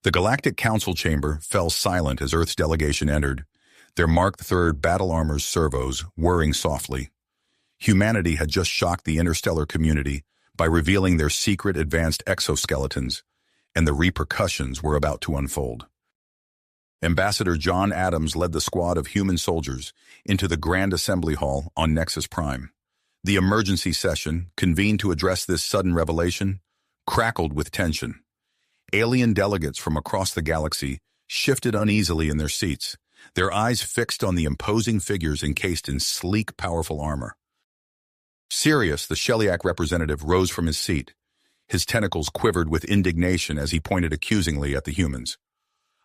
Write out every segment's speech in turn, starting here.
The Galactic Council chamber fell silent as Earth's delegation entered, their Mark III battle armor's servos whirring softly. Humanity had just shocked the interstellar community by revealing their secret advanced exoskeletons, and the repercussions were about to unfold. Ambassador John Adams led the squad of human soldiers into the Grand Assembly Hall on Nexus Prime. The emergency session, convened to address this sudden revelation, crackled with tension. Alien delegates from across the galaxy shifted uneasily in their seats, their eyes fixed on the imposing figures encased in sleek, powerful armor. Sirius, the Sheliak representative, rose from his seat. His tentacles quivered with indignation as he pointed accusingly at the humans.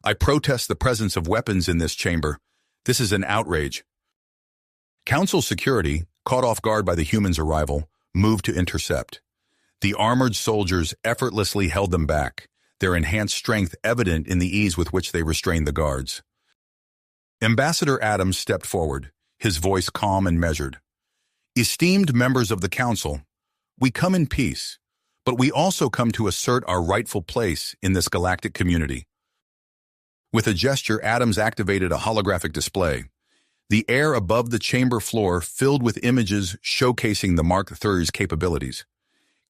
"I protest the presence of weapons in this chamber. This is an outrage." Council security, caught off guard by the humans' arrival, moved to intercept. The armored soldiers effortlessly held them back, their enhanced strength evident in the ease with which they restrained the guards. Ambassador Adams stepped forward, his voice calm and measured. "Esteemed members of the Council, we come in peace, but we also come to assert our rightful place in this galactic community." With a gesture, Adams activated a holographic display. The air above the chamber floor filled with images showcasing the Mark III's capabilities.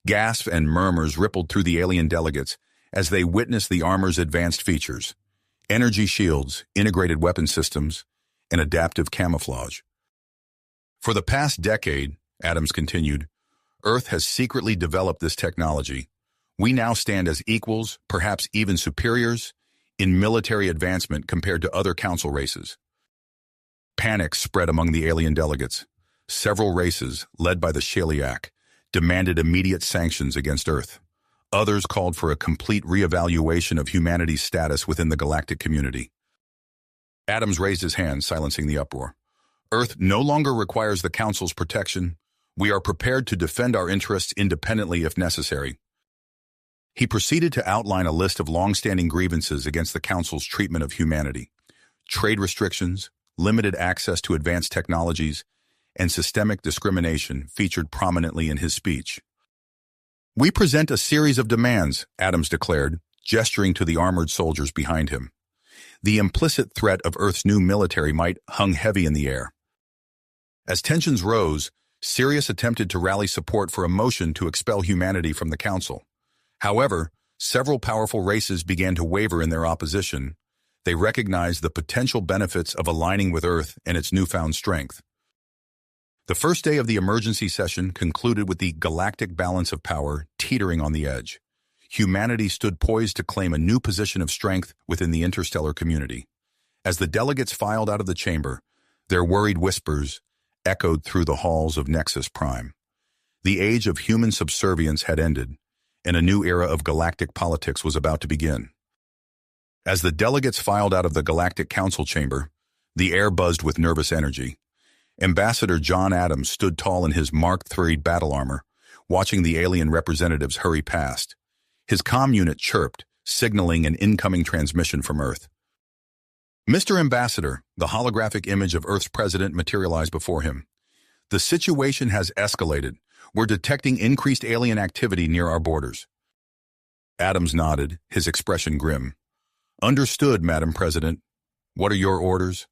Gasps and murmurs rippled through the alien delegates as they witnessed the armor's advanced features: energy shields, integrated weapon systems, and adaptive camouflage. "For the past decade," Adams continued, "Earth has secretly developed this technology. We now stand as equals, perhaps even superiors, in military advancement compared to other council races." Panic spread among the alien delegates. Several races, led by the Sheliak, demanded immediate sanctions against Earth. Others called for a complete reevaluation of humanity's status within the galactic community. Adams raised his hand, silencing the uproar. "Earth no longer requires the Council's protection. We are prepared to defend our interests independently if necessary." He proceeded to outline a list of long-standing grievances against the Council's treatment of humanity: trade restrictions, limited access to advanced technologies, and systemic discrimination featured prominently in his speech. "We present a series of demands," Adams declared, gesturing to the armored soldiers behind him. The implicit threat of Earth's new military might hung heavy in the air. As tensions rose, Sirius attempted to rally support for a motion to expel humanity from the Council. However, several powerful races began to waver in their opposition. They recognized the potential benefits of aligning with Earth and its newfound strength. The first day of the emergency session concluded with the galactic balance of power teetering on the edge. Humanity stood poised to claim a new position of strength within the interstellar community. As the delegates filed out of the chamber, their worried whispers echoed through the halls of Nexus Prime. The age of human subservience had ended, and a new era of galactic politics was about to begin. As the delegates filed out of the Galactic Council chamber, the air buzzed with nervous energy. Ambassador John Adams stood tall in his Mark III battle armor, watching the alien representatives hurry past. His comm unit chirped, signaling an incoming transmission from Earth. "Mr. Ambassador," the holographic image of Earth's president materialized before him. "The situation has escalated. We're detecting increased alien activity near our borders." Adams nodded, his expression grim. "Understood, Madam President. What are your orders?"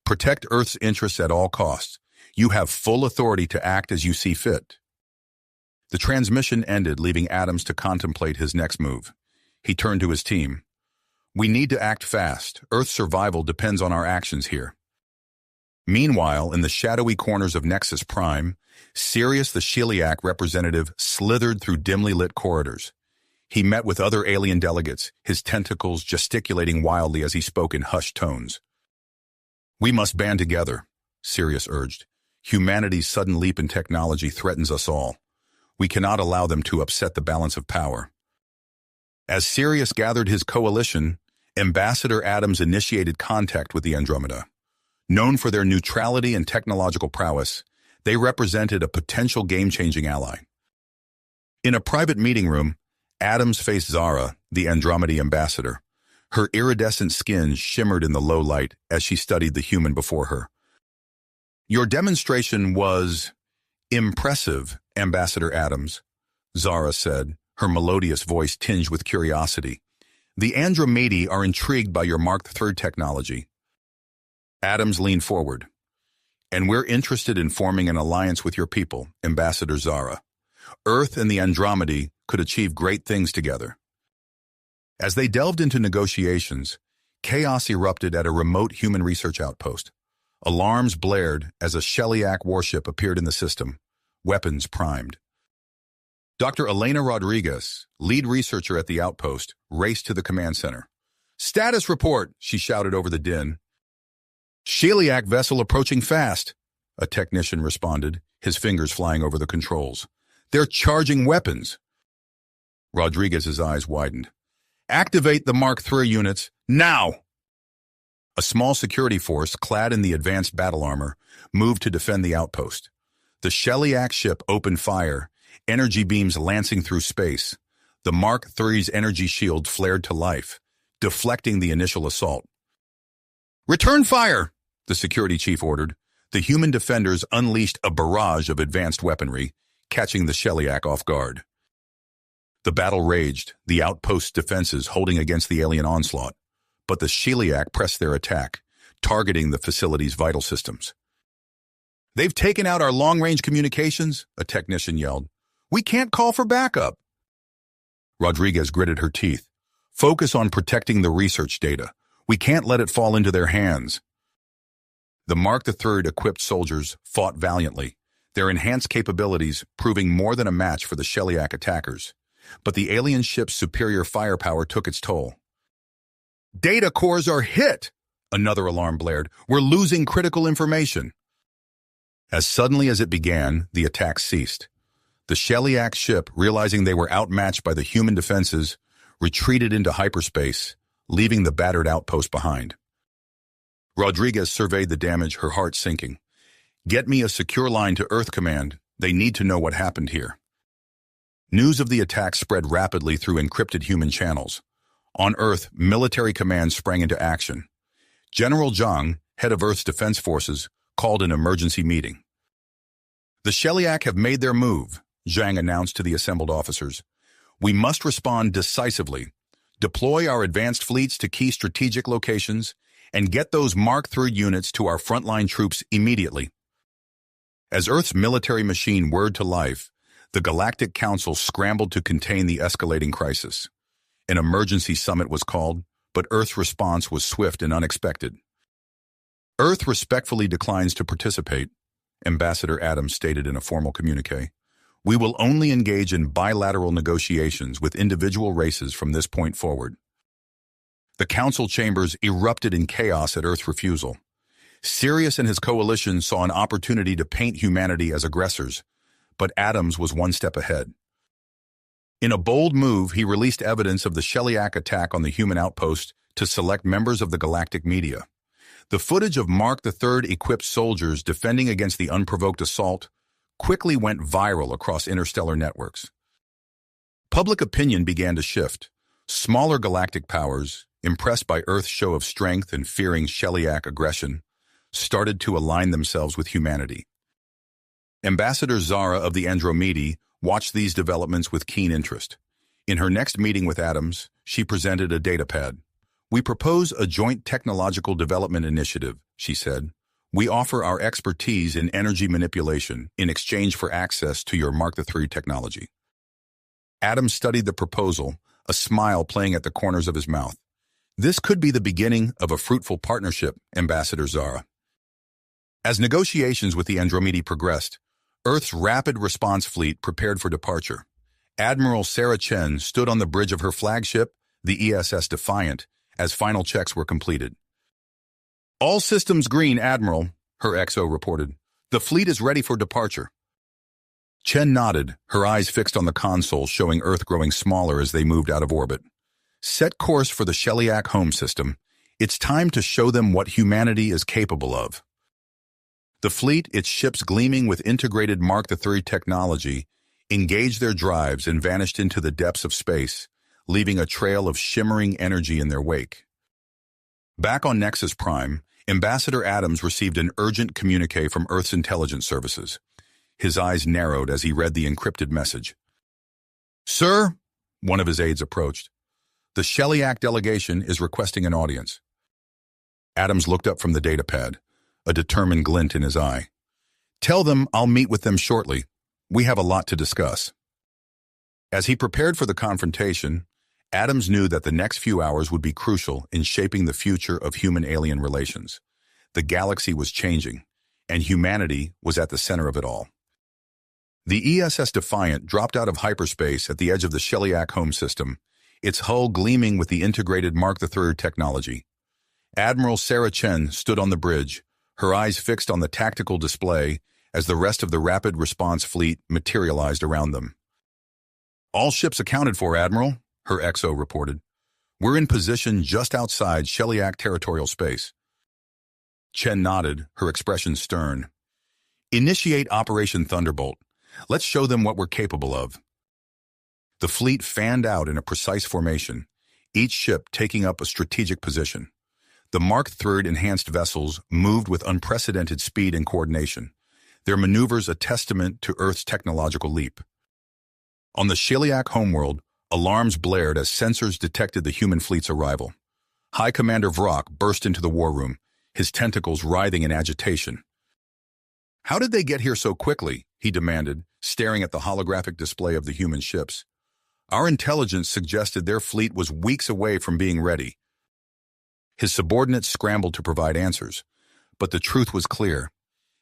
"Protect Earth's interests at all costs. You have full authority to act as you see fit." The transmission ended, leaving Adams to contemplate his next move. He turned to his team. "We need to act fast. Earth's survival depends on our actions here." Meanwhile, in the shadowy corners of Nexus Prime, Sirius the Sheliak representative slithered through dimly lit corridors. He met with other alien delegates, his tentacles gesticulating wildly as he spoke in hushed tones. "We must band together," Sirius urged. "Humanity's sudden leap in technology threatens us all. We cannot allow them to upset the balance of power." As Sirius gathered his coalition, Ambassador Adams initiated contact with the Andromeda. Known for their neutrality and technological prowess, they represented a potential game-changing ally. In a private meeting room, Adams faced Zara, the Andromeda ambassador. Her iridescent skin shimmered in the low light as she studied the human before her. "Your demonstration was impressive, Ambassador Adams," Zara said, her melodious voice tinged with curiosity. The Andromedi are intrigued by your Mark III technology. Adams leaned forward. And we're interested in forming an alliance with your people, Ambassador Zara. Earth and the Andromedi could achieve great things together. As they delved into negotiations, chaos erupted at a remote human research outpost. Alarms blared as a Shellyak warship appeared in the system, weapons primed. Dr. Elena Rodriguez, lead researcher at the outpost, raced to the command center. "Status report," she shouted over the din. "Shellyak vessel approaching fast," a technician responded, his fingers flying over the controls. "They're charging weapons." Rodriguez's eyes widened. "Activate the Mark III units, now!" A small security force, clad in the advanced battle armor, moved to defend the outpost. The Shellyak ship opened fire, energy beams lancing through space. The Mark III's energy shield flared to life, deflecting the initial assault. "Return fire!" the security chief ordered. The human defenders unleashed a barrage of advanced weaponry, catching the Shellyak off guard. The battle raged, the outpost's defenses holding against the alien onslaught. But the Shellyak pressed their attack, targeting the facility's vital systems. "They've taken out our long-range communications," a technician yelled. "We can't call for backup." Rodriguez gritted her teeth. "Focus on protecting the research data. We can't let it fall into their hands." The Mark III equipped soldiers fought valiantly, their enhanced capabilities proving more than a match for the Shellyak attackers. But the alien ship's superior firepower took its toll. "Data cores are hit!" Another alarm blared. "We're losing critical information." As suddenly as it began, the attack ceased. The Shellyak ship, realizing they were outmatched by the human defenses, retreated into hyperspace, leaving the battered outpost behind. Rodriguez surveyed the damage, her heart sinking. "Get me a secure line to Earth Command. They need to know what happened here." News of the attack spread rapidly through encrypted human channels. On Earth, military commands sprang into action. General Zhang, head of Earth's defense forces, called an emergency meeting. "The Shellyak have made their move," Zhang announced to the assembled officers. "We must respond decisively, deploy our advanced fleets to key strategic locations, and get those Mark III units to our frontline troops immediately." As Earth's military machine whirred to life, the Galactic Council scrambled to contain the escalating crisis. An emergency summit was called, but Earth's response was swift and unexpected. "Earth respectfully declines to participate," Ambassador Adams stated in a formal communique. "We will only engage in bilateral negotiations with individual races from this point forward." The council chambers erupted in chaos at Earth's refusal. Sirius and his coalition saw an opportunity to paint humanity as aggressors, but Adams was one step ahead. In a bold move, he released evidence of the Shellyak attack on the human outpost to select members of the galactic media. The footage of Mark III-equipped soldiers defending against the unprovoked assault quickly went viral across interstellar networks. Public opinion began to shift. Smaller galactic powers, impressed by Earth's show of strength and fearing Shellyak aggression, started to align themselves with humanity. Ambassador Zara of the Andromedi watched these developments with keen interest. In her next meeting with Adams, she presented a datapad. "We propose a joint technological development initiative," she said. "We offer our expertise in energy manipulation in exchange for access to your Mark III technology." Adams studied the proposal, a smile playing at the corners of his mouth. "This could be the beginning of a fruitful partnership, Ambassador Zara." As negotiations with the Andromedi progressed, Earth's rapid response fleet prepared for departure. Admiral Sarah Chen stood on the bridge of her flagship, the ESS Defiant, as final checks were completed. "All systems green, Admiral," her XO reported. "The fleet is ready for departure." Chen nodded, her eyes fixed on the console showing Earth growing smaller as they moved out of orbit. "Set course for the Shellyak home system. It's time to show them what humanity is capable of." The fleet, its ships gleaming with integrated Mark III technology, engaged their drives and vanished into the depths of space, leaving a trail of shimmering energy in their wake. Back on Nexus Prime, Ambassador Adams received an urgent communique from Earth's intelligence services. His eyes narrowed as he read the encrypted message. "Sir," one of his aides approached, The Sheliak delegation is requesting an audience. Adams looked up from the datapad, a determined glint in his eye. Tell them I'll meet with them shortly. We have a lot to discuss. As he prepared for the confrontation, Adams knew that the next few hours would be crucial in shaping the future of human-alien relations. The galaxy was changing, and humanity was at the center of it all. The ESS Defiant dropped out of hyperspace at the edge of the Sheliak home system, its hull gleaming with the integrated Mark III technology. Admiral Sarah Chen stood on the bridge, her eyes fixed on the tactical display as the rest of the rapid response fleet materialized around them. All ships accounted for, Admiral, her XO reported. We're in position just outside Sheliak territorial space. Chen nodded, her expression stern. Initiate Operation Thunderbolt. Let's show them what we're capable of. The fleet fanned out in a precise formation, each ship taking up a strategic position. The Mark III enhanced vessels moved with unprecedented speed and coordination, their maneuvers a testament to Earth's technological leap. On the Sheliak homeworld, alarms blared as sensors detected the human fleet's arrival. High Commander Vrock burst into the war room, his tentacles writhing in agitation. How did they get here so quickly? He demanded, staring at the holographic display of the human ships. Our intelligence suggested their fleet was weeks away from being ready. His subordinates scrambled to provide answers, but the truth was clear.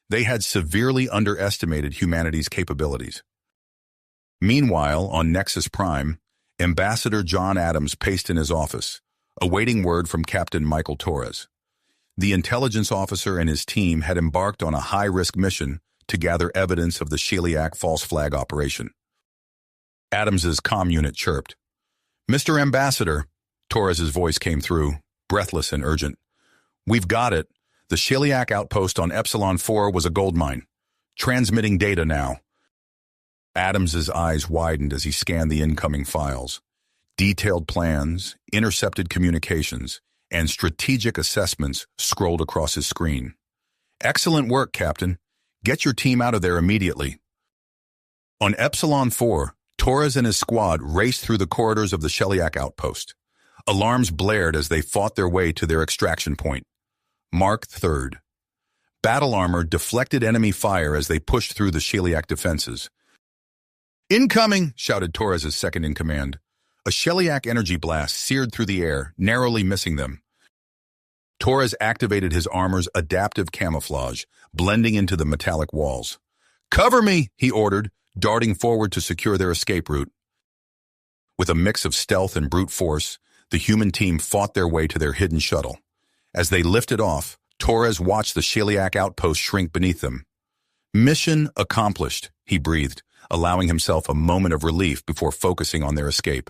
They had severely underestimated humanity's capabilities. Meanwhile, on Nexus Prime, Ambassador John Adams paced in his office, awaiting word from Captain Michael Torres. The intelligence officer and his team had embarked on a high-risk mission to gather evidence of the Sheliak false flag operation. Adams's comm unit chirped. Mr. Ambassador, Torres's voice came through, breathless and urgent. We've got it. The Sheliak outpost on Epsilon 4 was a goldmine. Transmitting data now. Adams's eyes widened as he scanned the incoming files. Detailed plans, intercepted communications, and strategic assessments scrolled across his screen. Excellent work, Captain. Get your team out of there immediately. On Epsilon 4, Torres and his squad raced through the corridors of the Sheliak outpost. Alarms blared as they fought their way to their extraction point. Mark III. Battle armor deflected enemy fire as they pushed through the Sheliak defenses. Incoming, shouted Torres' second-in-command. A Sheliak energy blast seared through the air, narrowly missing them. Torres activated his armor's adaptive camouflage, blending into the metallic walls. Cover me, he ordered, darting forward to secure their escape route. With a mix of stealth and brute force, the human team fought their way to their hidden shuttle. As they lifted off, Torres watched the Sheliak outpost shrink beneath them. Mission accomplished, he breathed, allowing himself a moment of relief before focusing on their escape.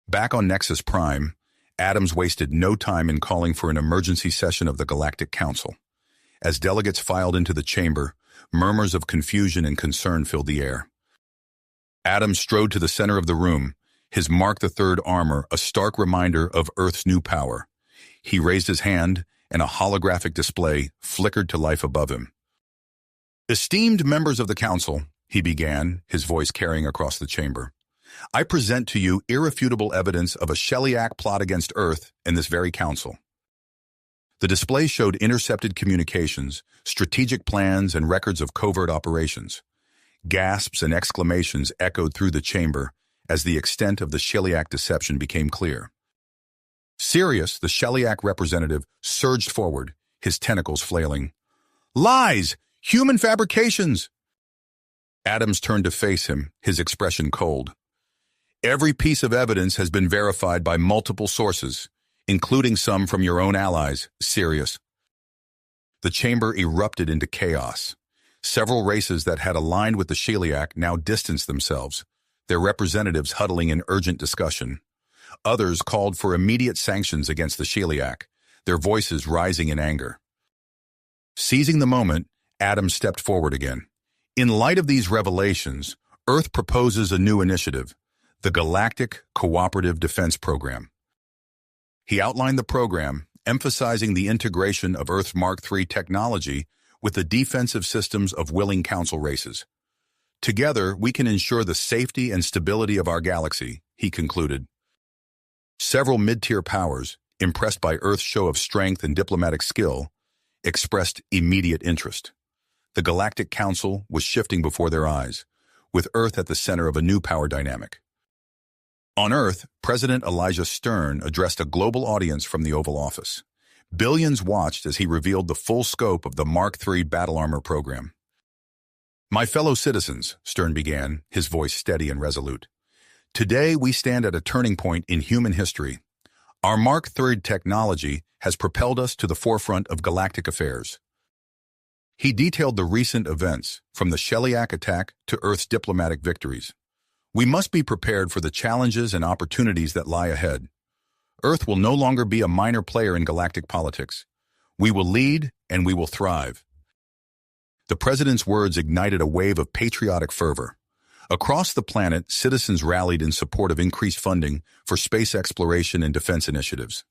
Back on Nexus Prime, Adams wasted no time in calling for an emergency session of the Galactic Council. As delegates filed into the chamber, murmurs of confusion and concern filled the air. Adams strode to the center of the room, his Mark III armor a stark reminder of Earth's new power. He raised his hand, and a holographic display flickered to life above him. Esteemed members of the Council, he began, his voice carrying across the chamber. I present to you irrefutable evidence of a Sheliak plot against Earth in this very council. The display showed intercepted communications, strategic plans, and records of covert operations. Gasps and exclamations echoed through the chamber as the extent of the Sheliak deception became clear. Sirius, the Sheliak representative, surged forward, his tentacles flailing. Lies! Human fabrications! Adams turned to face him, his expression cold. Every piece of evidence has been verified by multiple sources, including some from your own allies, Sirius. The chamber erupted into chaos. Several races that had aligned with the Sheliak now distanced themselves, their representatives huddling in urgent discussion. Others called for immediate sanctions against the Sheliak, their voices rising in anger. Seizing the moment, Adams stepped forward again. In light of these revelations, Earth proposes a new initiative, the Galactic Cooperative Defense Program. He outlined the program, emphasizing the integration of Earth's Mark III technology with the defensive systems of willing council races. Together, we can ensure the safety and stability of our galaxy, he concluded. Several mid-tier powers, impressed by Earth's show of strength and diplomatic skill, expressed immediate interest. The Galactic Council was shifting before their eyes, with Earth at the center of a new power dynamic. On Earth, President Elijah Stern addressed a global audience from the Oval Office. Billions watched as he revealed the full scope of the Mark III battle armor program. "My fellow citizens," Stern began, his voice steady and resolute, "today we stand at a turning point in human history. Our Mark III technology has propelled us to the forefront of galactic affairs." He detailed the recent events, from the Sheliak attack to Earth's diplomatic victories. "We must be prepared for the challenges and opportunities that lie ahead. Earth will no longer be a minor player in galactic politics. We will lead and we will thrive." The president's words ignited a wave of patriotic fervor. Across the planet, citizens rallied in support of increased funding for space exploration and defense initiatives.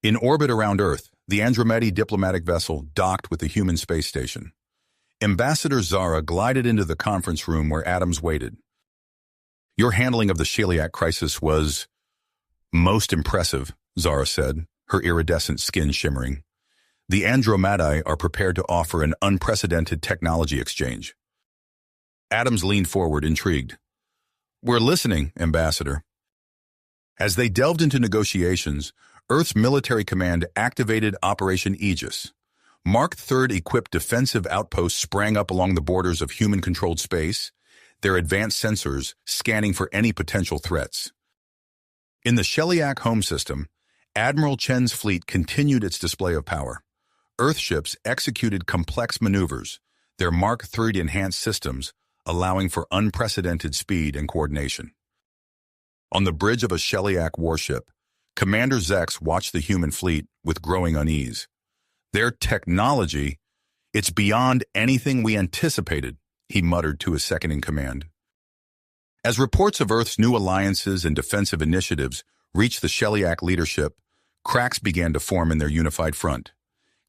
In orbit around Earth, the Andromeda diplomatic vessel docked with the human space station. Ambassador Zara glided into the conference room where Adams waited. "Your handling of the Sheliak crisis was most impressive," Zara said, her iridescent skin shimmering. "The Andromeda are prepared to offer an unprecedented technology exchange." Adams leaned forward, intrigued. "We're listening, Ambassador." As they delved into negotiations, Earth's military command activated Operation Aegis. Mark III-equipped defensive outposts sprang up along the borders of human-controlled space, their advanced sensors scanning for any potential threats. In the Sheliak home system, Admiral Chen's fleet continued its display of power. Earthships executed complex maneuvers, their Mark III-enhanced systems allowing for unprecedented speed and coordination. On the bridge of a Sheliak warship, Commander Zex watched the human fleet with growing unease. "Their technology, it's beyond anything we anticipated," he muttered to his second-in-command. As reports of Earth's new alliances and defensive initiatives reached the Sheliak leadership, cracks began to form in their unified front.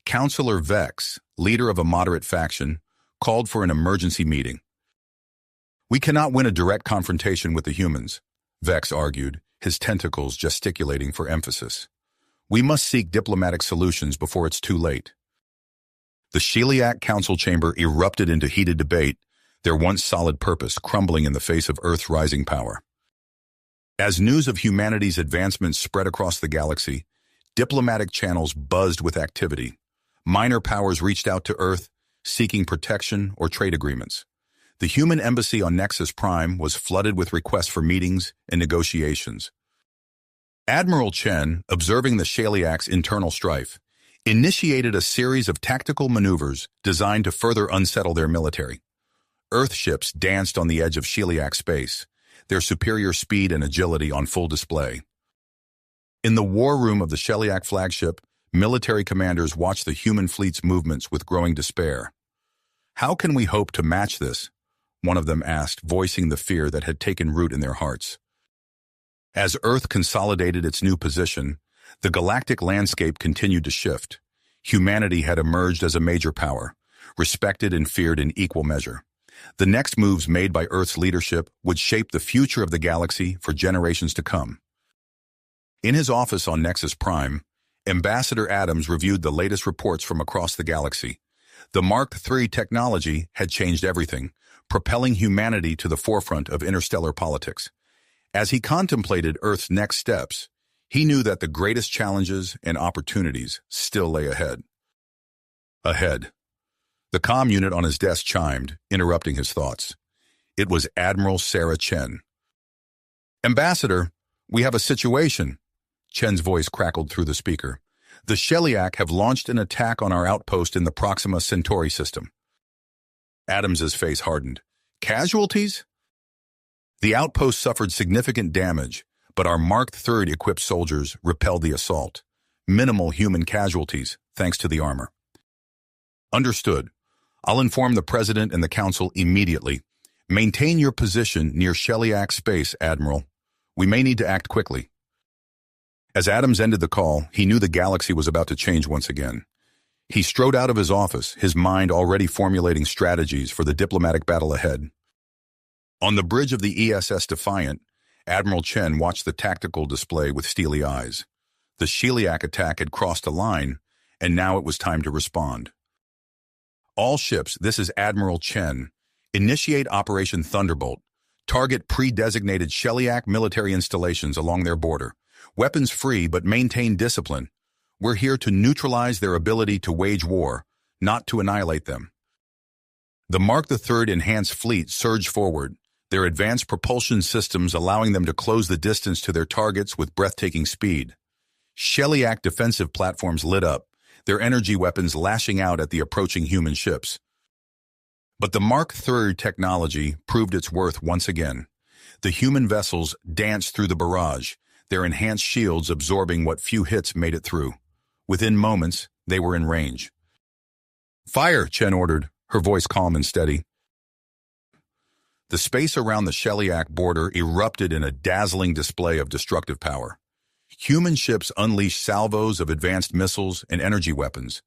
Counselor Vex, leader of a moderate faction, called for an emergency meeting. "We cannot win a direct confrontation with the humans," Vex argued, his tentacles gesticulating for emphasis. "We must seek diplomatic solutions before it's too late." The Sheliak Council chamber erupted into heated debate, their once solid purpose crumbling in the face of Earth's rising power. As news of humanity's advancements spread across the galaxy, diplomatic channels buzzed with activity. Minor powers reached out to Earth, seeking protection or trade agreements. The human embassy on Nexus Prime was flooded with requests for meetings and negotiations. Admiral Chen, observing the Sheliak's internal strife, initiated a series of tactical maneuvers designed to further unsettle their military. Earthships danced on the edge of Sheliak space, their superior speed and agility on full display. In the war room of the Sheliak flagship, military commanders watched the human fleet's movements with growing despair. "How can we hope to match this?" one of them asked, voicing the fear that had taken root in their hearts. As Earth consolidated its new position, the galactic landscape continued to shift. Humanity had emerged as a major power, respected and feared in equal measure. The next moves made by Earth's leadership would shape the future of the galaxy for generations to come. In his office on Nexus Prime, Ambassador Adams reviewed the latest reports from across the galaxy. The Mark III technology had changed everything, propelling humanity to the forefront of interstellar politics. As he contemplated Earth's next steps, he knew that the greatest challenges and opportunities still lay ahead. Ahead. The comm unit on his desk chimed, interrupting his thoughts. It was Admiral Sarah Chen. "Ambassador, we have a situation." Chen's voice crackled through the speaker. "The Sheliak have launched an attack on our outpost in the Proxima Centauri system." Adams's face hardened. "Casualties?" "The outpost suffered significant damage, but our Mark III-equipped soldiers repelled the assault. Minimal human casualties, thanks to the armor." "Understood. I'll inform the President and the Council immediately. Maintain your position near Sheliak space, Admiral. We may need to act quickly." As Adams ended the call, he knew the galaxy was about to change once again. He strode out of his office, his mind already formulating strategies for the diplomatic battle ahead. On the bridge of the ESS Defiant, Admiral Chen watched the tactical display with steely eyes. The Sheliak attack had crossed a line, and now it was time to respond. All ships, this is Admiral Chen. Initiate Operation Thunderbolt. Target pre-designated Sheliak military installations along their border. Weapons free, but maintain discipline. We're here to neutralize their ability to wage war, not to annihilate them. The Mark III enhanced fleet surged forward, their advanced propulsion systems allowing them to close the distance to their targets with breathtaking speed. Sheliak defensive platforms lit up, their energy weapons lashing out at the approaching human ships. But the Mark III technology proved its worth once again. The human vessels danced through the barrage, their enhanced shields absorbing what few hits made it through. Within moments, they were in range. "Fire," Chen ordered, her voice calm and steady. The space around the Sheliak border erupted in a dazzling display of destructive power. Human ships unleashed salvos of advanced missiles and energy weapons,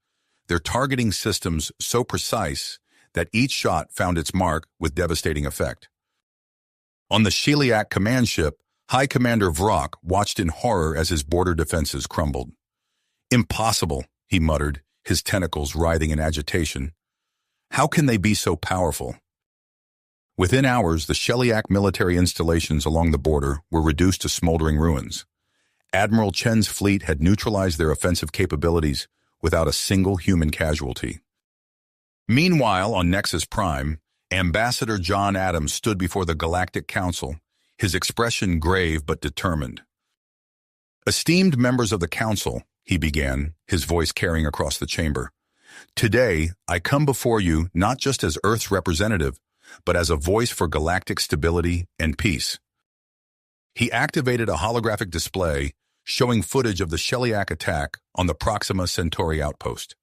their targeting systems so precise that each shot found its mark with devastating effect. On the Sheliak command ship, High Commander Vrock watched in horror as his border defenses crumbled. "Impossible," he muttered, his tentacles writhing in agitation. "How can they be so powerful?" Within hours, the Sheliak military installations along the border were reduced to smoldering ruins. Admiral Chen's fleet had neutralized their offensive capabilities without a single human casualty. Meanwhile, on Nexus Prime, Ambassador John Adams stood before the Galactic Council, his expression grave but determined. "Esteemed members of the Council," he began, his voice carrying across the chamber, "today I come before you not just as Earth's representative, but as a voice for galactic stability and peace." He activated a holographic display showing footage of the Sheliak attack on the Proxima Centauri outpost.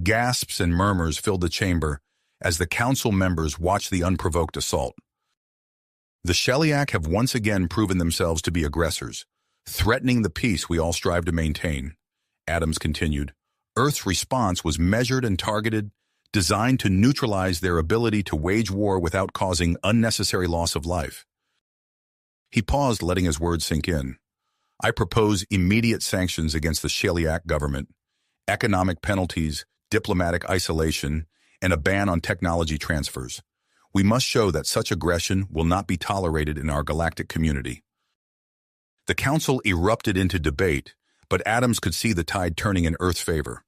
Gasps and murmurs filled the chamber as the council members watched the unprovoked assault. "The Sheliak have once again proven themselves to be aggressors, threatening the peace we all strive to maintain," Adams continued. "Earth's response was measured and targeted, designed to neutralize their ability to wage war without causing unnecessary loss of life." He paused, letting his words sink in. "I propose immediate sanctions against the Sheliak government, economic penalties, diplomatic isolation, and a ban on technology transfers. We must show that such aggression will not be tolerated in our galactic community." The council erupted into debate, but Adams could see the tide turning in Earth's favor.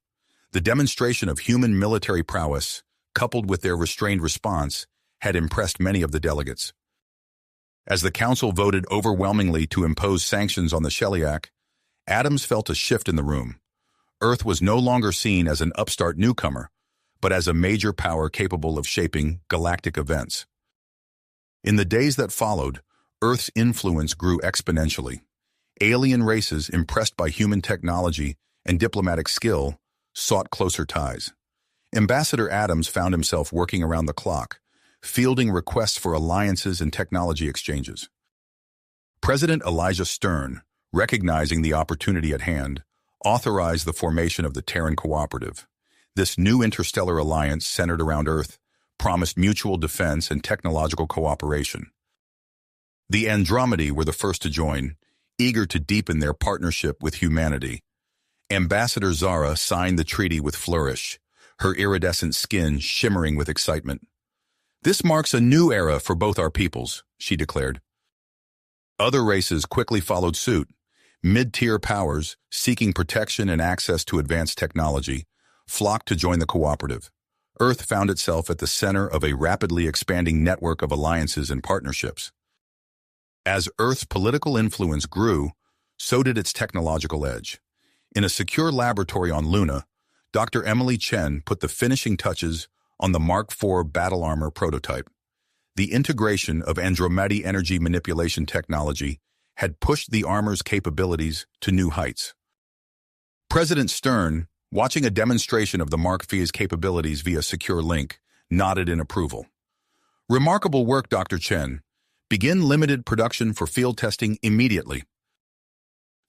The demonstration of human military prowess, coupled with their restrained response, had impressed many of the delegates. As the council voted overwhelmingly to impose sanctions on the Sheliak, Adams felt a shift in the room. Earth was no longer seen as an upstart newcomer, but as a major power capable of shaping galactic events. In the days that followed, Earth's influence grew exponentially. Alien races, impressed by human technology and diplomatic skill, sought closer ties. Ambassador Adams found himself working around the clock, fielding requests for alliances and technology exchanges. President Elijah Stern, recognizing the opportunity at hand, authorized the formation of the Terran Cooperative. This new interstellar alliance centered around Earth promised mutual defense and technological cooperation. The Andromedy were the first to join, eager to deepen their partnership with humanity. Ambassador Zara signed the treaty with flourish, her iridescent skin shimmering with excitement. "This marks a new era for both our peoples," she declared. Other races quickly followed suit. Mid-tier powers, seeking protection and access to advanced technology, flocked to join the cooperative. Earth found itself at the center of a rapidly expanding network of alliances and partnerships. As Earth's political influence grew, so did its technological edge. In a secure laboratory on Luna, Dr. Emily Chen put the finishing touches on the Mark IV battle armor prototype. The integration of Andromedy energy manipulation technology had pushed the armor's capabilities to new heights. President Stern, watching a demonstration of the Mark IV's capabilities via secure link, nodded in approval. "Remarkable work, Dr. Chen. Begin limited production for field testing immediately."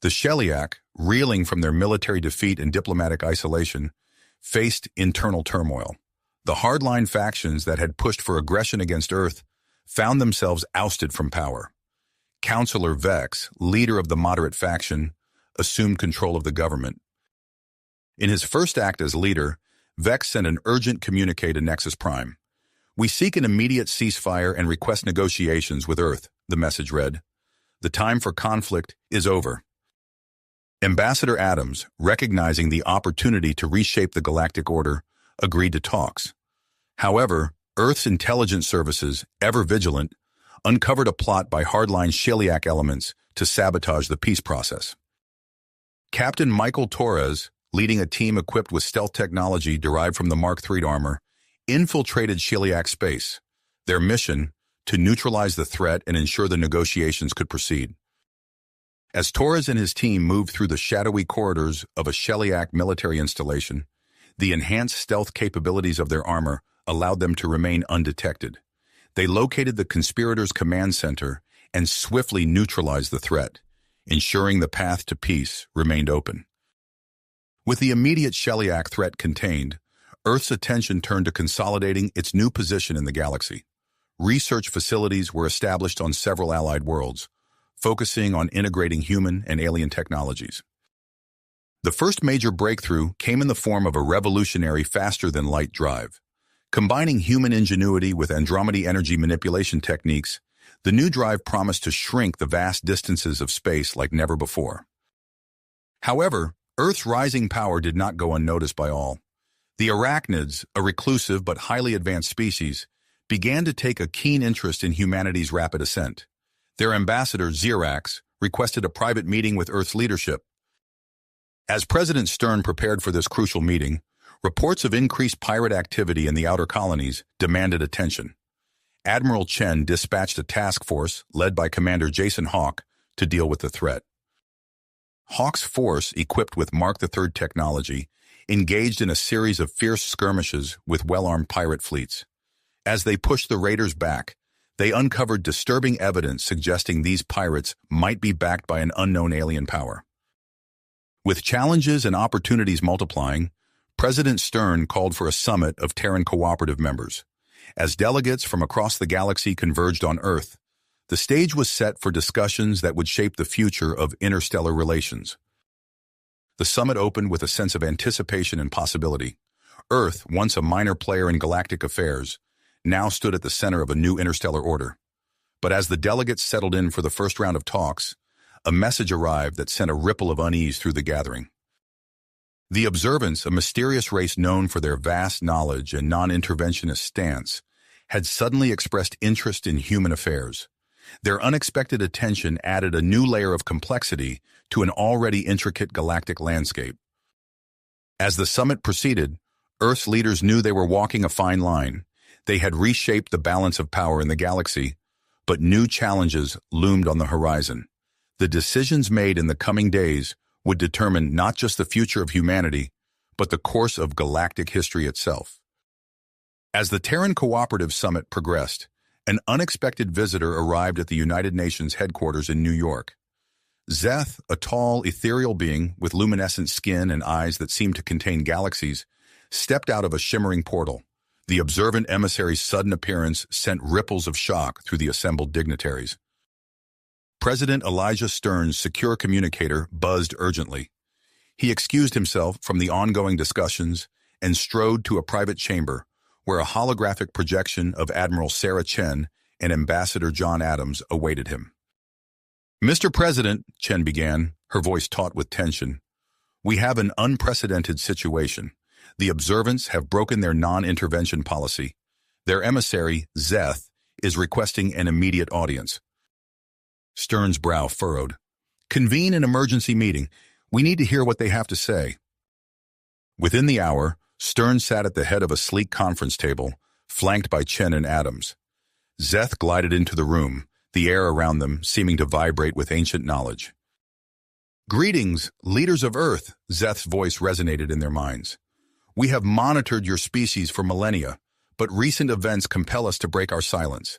The Sheliak, reeling from their military defeat and diplomatic isolation, faced internal turmoil. The hardline factions that had pushed for aggression against Earth found themselves ousted from power. Counselor Vex, leader of the moderate faction, assumed control of the government. In his first act as leader, Vex sent an urgent communique to Nexus Prime. "We seek an immediate ceasefire and request negotiations with Earth," the message read. "The time for conflict is over." Ambassador Adams, recognizing the opportunity to reshape the galactic order, agreed to talks. However, Earth's intelligence services, ever vigilant, uncovered a plot by hardline Sheliak elements to sabotage the peace process. Captain Michael Torres, leading a team equipped with stealth technology derived from the Mark III armor, infiltrated Sheliak space. Their mission, to neutralize the threat and ensure the negotiations could proceed. As Torres and his team moved through the shadowy corridors of a Sheliak military installation, the enhanced stealth capabilities of their armor allowed them to remain undetected. They located the conspirators' command center and swiftly neutralized the threat, ensuring the path to peace remained open. With the immediate Sheliak threat contained, Earth's attention turned to consolidating its new position in the galaxy. Research facilities were established on several allied worlds, focusing on integrating human and alien technologies. The first major breakthrough came in the form of a revolutionary faster-than-light drive. Combining human ingenuity with Andromeda energy manipulation techniques, the new drive promised to shrink the vast distances of space like never before. However, Earth's rising power did not go unnoticed by all. The arachnids, a reclusive but highly advanced species, began to take a keen interest in humanity's rapid ascent. Their ambassador, Xerax, requested a private meeting with Earth's leadership. As President Stern prepared for this crucial meeting, reports of increased pirate activity in the outer colonies demanded attention. Admiral Chen dispatched a task force led by Commander Jason Hawk to deal with the threat. Hawk's force, equipped with Mark III technology, engaged in a series of fierce skirmishes with well-armed pirate fleets. As they pushed the raiders back, they uncovered disturbing evidence suggesting these pirates might be backed by an unknown alien power. With challenges and opportunities multiplying, President Stern called for a summit of Terran cooperative members. As delegates from across the galaxy converged on Earth, the stage was set for discussions that would shape the future of interstellar relations. The summit opened with a sense of anticipation and possibility. Earth, once a minor player in galactic affairs, now stood at the center of a new interstellar order. But as the delegates settled in for the first round of talks, a message arrived that sent a ripple of unease through the gathering. The Observants, a mysterious race known for their vast knowledge and non-interventionist stance, had suddenly expressed interest in human affairs. Their unexpected attention added a new layer of complexity to an already intricate galactic landscape. As the summit proceeded, Earth's leaders knew they were walking a fine line. They had reshaped the balance of power in the galaxy, but new challenges loomed on the horizon. The decisions made in the coming days would determine not just the future of humanity, but the course of galactic history itself. As the Terran Cooperative Summit progressed, an unexpected visitor arrived at the United Nations headquarters in New York. Zeth, a tall, ethereal being with luminescent skin and eyes that seemed to contain galaxies, stepped out of a shimmering portal. The observant emissary's sudden appearance sent ripples of shock through the assembled dignitaries. President Elijah Stern's secure communicator buzzed urgently. He excused himself from the ongoing discussions and strode to a private chamber where a holographic projection of Admiral Sarah Chen and Ambassador John Adams awaited him. "Mr. President," Chen began, her voice taut with tension, "we have an unprecedented situation. The Observants have broken their non-intervention policy. Their emissary, Zeth, is requesting an immediate audience." Stern's brow furrowed. "Convene an emergency meeting. We need to hear what they have to say." Within the hour, Stern sat at the head of a sleek conference table, flanked by Chen and Adams. Zeth glided into the room, the air around them seeming to vibrate with ancient knowledge. "Greetings, leaders of Earth," Zeth's voice resonated in their minds. "We have monitored your species for millennia, but recent events compel us to break our silence."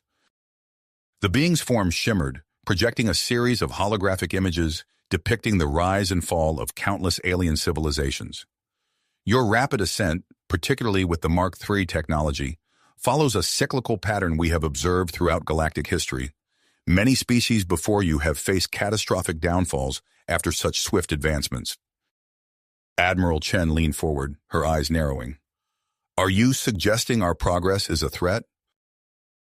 The being's form shimmered, projecting a series of holographic images depicting the rise and fall of countless alien civilizations. "Your rapid ascent, particularly with the Mark III technology, follows a cyclical pattern we have observed throughout galactic history. Many species before you have faced catastrophic downfalls after such swift advancements. Admiral Chen leaned forward, her eyes narrowing. Are you suggesting our progress is a threat?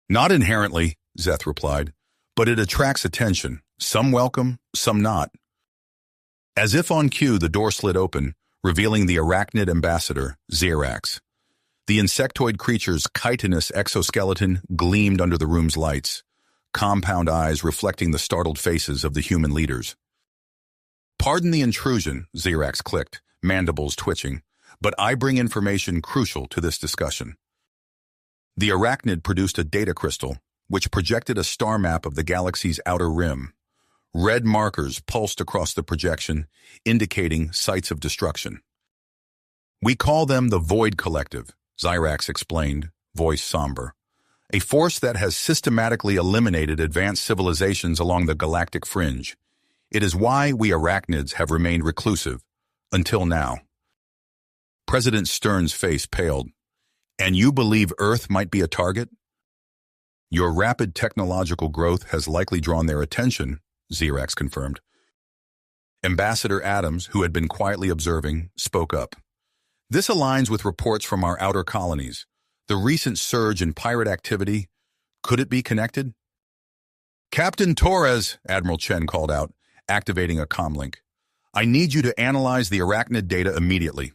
Not inherently, Zeth replied, but it attracts attention, some welcome, some not. As if on cue, the door slid open, revealing the arachnid ambassador, Xerax. The insectoid creature's chitinous exoskeleton gleamed under the room's lights, compound eyes reflecting the startled faces of the human leaders. Pardon the intrusion, Xerax clicked, mandibles twitching, but I bring information crucial to this discussion. The arachnid produced a data crystal, which projected a star map of the galaxy's outer rim. Red markers pulsed across the projection, indicating sites of destruction. We call them the Void Collective, Xerax explained, voice somber. A force that has systematically eliminated advanced civilizations along the galactic fringe. It is why we arachnids have remained reclusive, until now. President Stern's face paled. And you believe Earth might be a target? Your rapid technological growth has likely drawn their attention, Xerax confirmed. Ambassador Adams, who had been quietly observing, spoke up. This aligns with reports from our outer colonies. The recent surge in pirate activity, could it be connected? Captain Torres, Admiral Chen called out, activating a comlink. I need you to analyze the arachnid data immediately.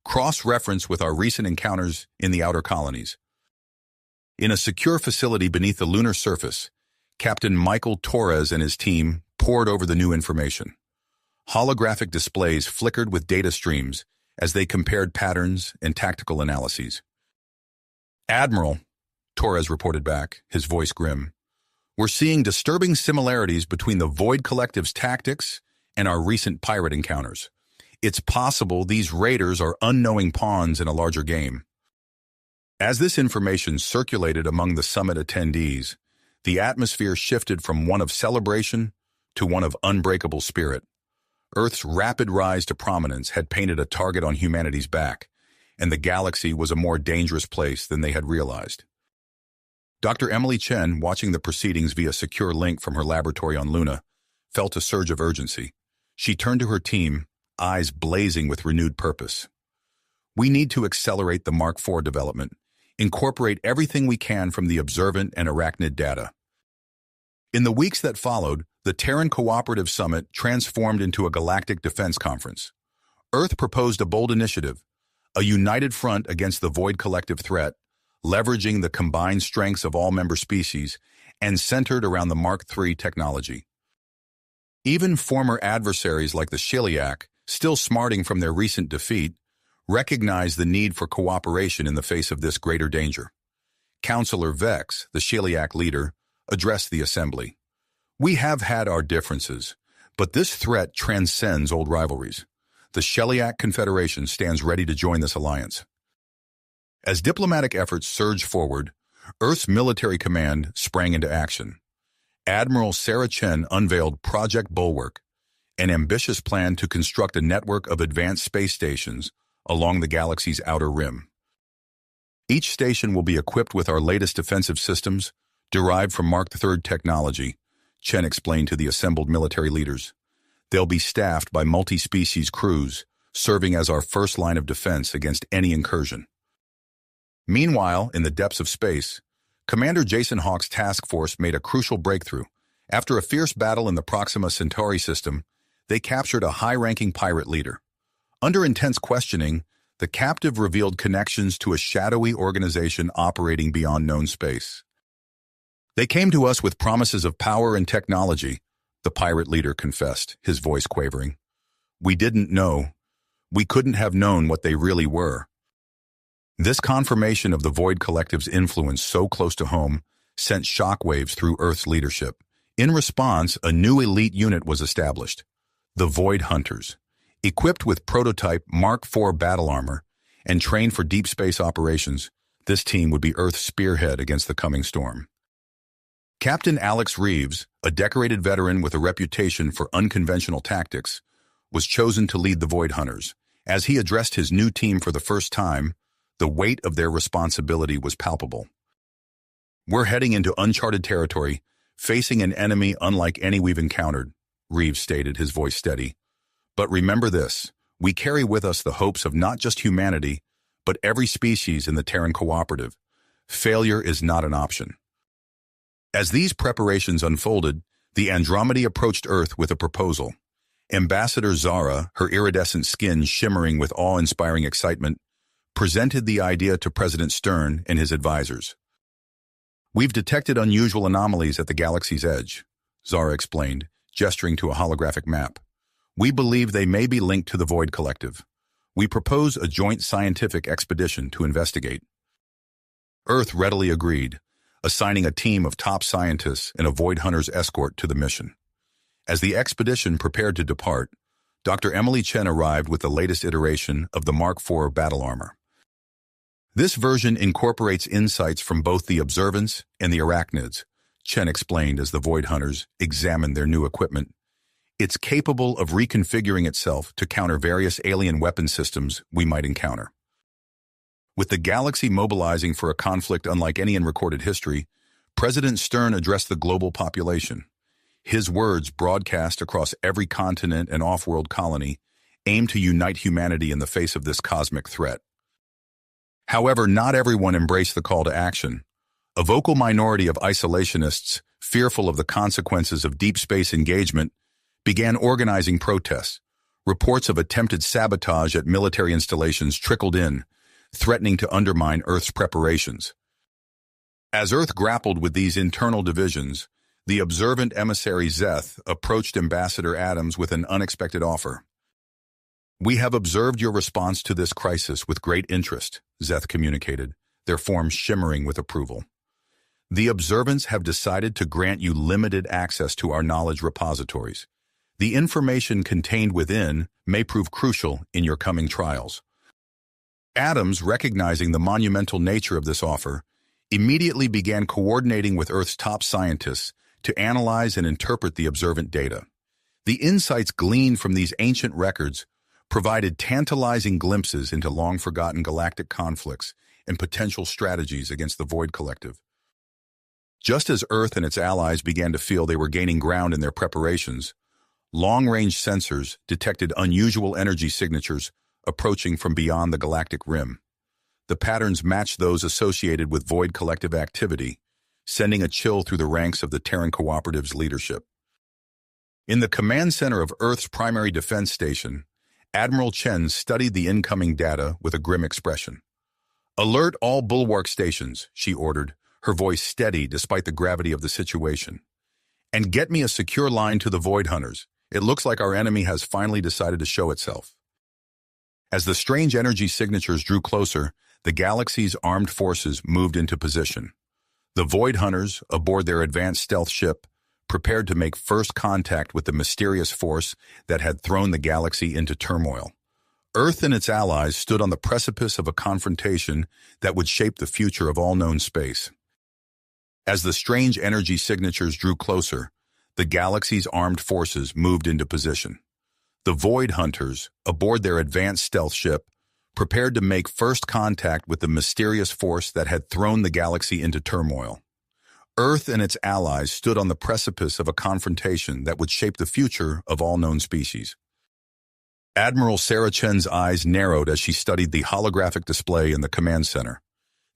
Cross-reference with our recent encounters in the outer colonies. In a secure facility beneath the lunar surface, Captain Michael Torres and his team pored over the new information. Holographic displays flickered with data streams as they compared patterns and tactical analyses. Admiral, Torres reported back, his voice grim, we're seeing disturbing similarities between the Void Collective's tactics and our recent pirate encounters. It's possible these raiders are unknowing pawns in a larger game. As this information circulated among the summit attendees, the atmosphere shifted from one of celebration to one of unbreakable spirit. Earth's rapid rise to prominence had painted a target on humanity's back, and the galaxy was a more dangerous place than they had realized. Dr. Emily Chen, watching the proceedings via secure link from her laboratory on Luna, felt a surge of urgency. She turned to her team, eyes blazing with renewed purpose. We need to accelerate the Mark IV development, incorporate everything we can from the observant and arachnid data. In the weeks that followed, the Terran Cooperative Summit transformed into a galactic defense conference. Earth proposed a bold initiative, a united front against the Void Collective threat, leveraging the combined strengths of all member species and centered around the Mark III technology. Even former adversaries like the Shiliak, still smarting from their recent defeat, recognized the need for cooperation in the face of this greater danger. Counselor Vex, the Shiliak leader, addressed the assembly. We have had our differences, but this threat transcends old rivalries. The Shiliak Confederation stands ready to join this alliance. As diplomatic efforts surged forward, Earth's military command sprang into action. Admiral Sarah Chen unveiled Project Bulwark, an ambitious plan to construct a network of advanced space stations along the galaxy's outer rim. Each station will be equipped with our latest defensive systems, derived from Mark III technology, Chen explained to the assembled military leaders. They'll be staffed by multi-species crews, serving as our first line of defense against any incursion. Meanwhile, in the depths of space, Commander Jason Hawk's task force made a crucial breakthrough. After a fierce battle in the Proxima Centauri system, they captured a high-ranking pirate leader. Under intense questioning, the captive revealed connections to a shadowy organization operating beyond known space. They came to us with promises of power and technology, the pirate leader confessed, his voice quavering. We didn't know. We couldn't have known what they really were. This confirmation of the Void Collective's influence so close to home sent shockwaves through Earth's leadership. In response, a new elite unit was established, the Void Hunters. Equipped with prototype Mark IV battle armor and trained for deep space operations, this team would be Earth's spearhead against the coming storm. Captain Alex Reeves, a decorated veteran with a reputation for unconventional tactics, was chosen to lead the Void Hunters. As he addressed his new team for the first time, the weight of their responsibility was palpable. We're heading into uncharted territory, facing an enemy unlike any we've encountered, Reeves stated, his voice steady. But remember this, we carry with us the hopes of not just humanity, but every species in the Terran Cooperative. Failure is not an option. As these preparations unfolded, the Andromeda approached Earth with a proposal. Ambassador Zara, her iridescent skin shimmering with awe-inspiring excitement, presented the idea to President Stern and his advisors. We've detected unusual anomalies at the galaxy's edge, Zara explained, gesturing to a holographic map. We believe they may be linked to the Void Collective. We propose a joint scientific expedition to investigate. Earth readily agreed, assigning a team of top scientists and a Void Hunter's escort to the mission. As the expedition prepared to depart, Dr. Emily Chen arrived with the latest iteration of the Mark IV battle armor. This version incorporates insights from both the observants and the arachnids, Chen explained as the Void Hunters examined their new equipment. It's capable of reconfiguring itself to counter various alien weapon systems we might encounter. With the galaxy mobilizing for a conflict unlike any in recorded history, President Stern addressed the global population. His words, broadcast across every continent and off-world colony, aim to unite humanity in the face of this cosmic threat. However, not everyone embraced the call to action. A vocal minority of isolationists, fearful of the consequences of deep space engagement, began organizing protests. Reports of attempted sabotage at military installations trickled in, threatening to undermine Earth's preparations. As Earth grappled with these internal divisions, the observant emissary Zeth approached Ambassador Adams with an unexpected offer. We have observed your response to this crisis with great interest, Zeth communicated, their forms shimmering with approval. The observants have decided to grant you limited access to our knowledge repositories. The information contained within may prove crucial in your coming trials. Adams, recognizing the monumental nature of this offer, immediately began coordinating with Earth's top scientists to analyze and interpret the observant data. The insights gleaned from these ancient records provided tantalizing glimpses into long-forgotten galactic conflicts and potential strategies against the Void Collective. Just as Earth and its allies began to feel they were gaining ground in their preparations, long-range sensors detected unusual energy signatures approaching from beyond the galactic rim. The patterns matched those associated with Void Collective activity, sending a chill through the ranks of the Terran Cooperative's leadership. In the command center of Earth's primary defense station, Admiral Chen studied the incoming data with a grim expression. "Alert all bulwark stations," she ordered, her voice steady despite the gravity of the situation. "And get me a secure line to the Void Hunters. It looks like our enemy has finally decided to show itself." As the strange energy signatures drew closer, the galaxy's armed forces moved into position. The Void Hunters, aboard their advanced stealth ship, prepared to make first contact with the mysterious force that had thrown the galaxy into turmoil. Earth and its allies stood on the precipice of a confrontation that would shape the future of all known space. As the strange energy signatures drew closer, the galaxy's armed forces moved into position. The Void Hunters, aboard their advanced stealth ship, prepared to make first contact with the mysterious force that had thrown the galaxy into turmoil. Earth and its allies stood on the precipice of a confrontation that would shape the future of all known species. Admiral Sarah Chen's eyes narrowed as she studied the holographic display in the command center.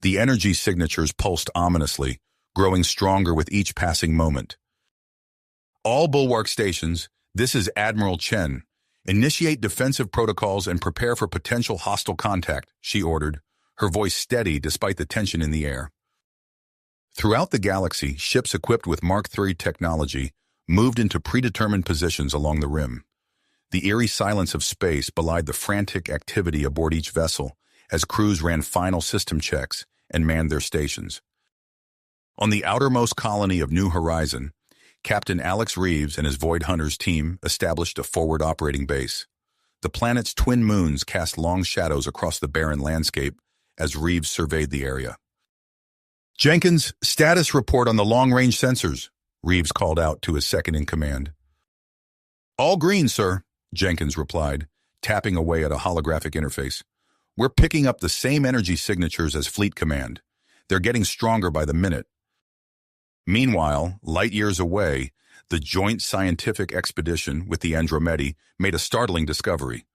The energy signatures pulsed ominously, growing stronger with each passing moment. "All bulwark stations, this is Admiral Chen. Initiate defensive protocols and prepare for potential hostile contact," she ordered, her voice steady despite the tension in the air. Throughout the galaxy, ships equipped with Mark III technology moved into predetermined positions along the rim. The eerie silence of space belied the frantic activity aboard each vessel as crews ran final system checks and manned their stations. On the outermost colony of New Horizon, Captain Alex Reeves and his Void Hunters team established a forward operating base. The planet's twin moons cast long shadows across the barren landscape as Reeves surveyed the area. "Jenkins, status report on the long-range sensors," Reeves called out to his second-in-command. "All green, sir," Jenkins replied, tapping away at a holographic interface. "We're picking up the same energy signatures as Fleet Command. They're getting stronger by the minute." Meanwhile, light years away, the joint scientific expedition with the Andromeda made a startling discovery.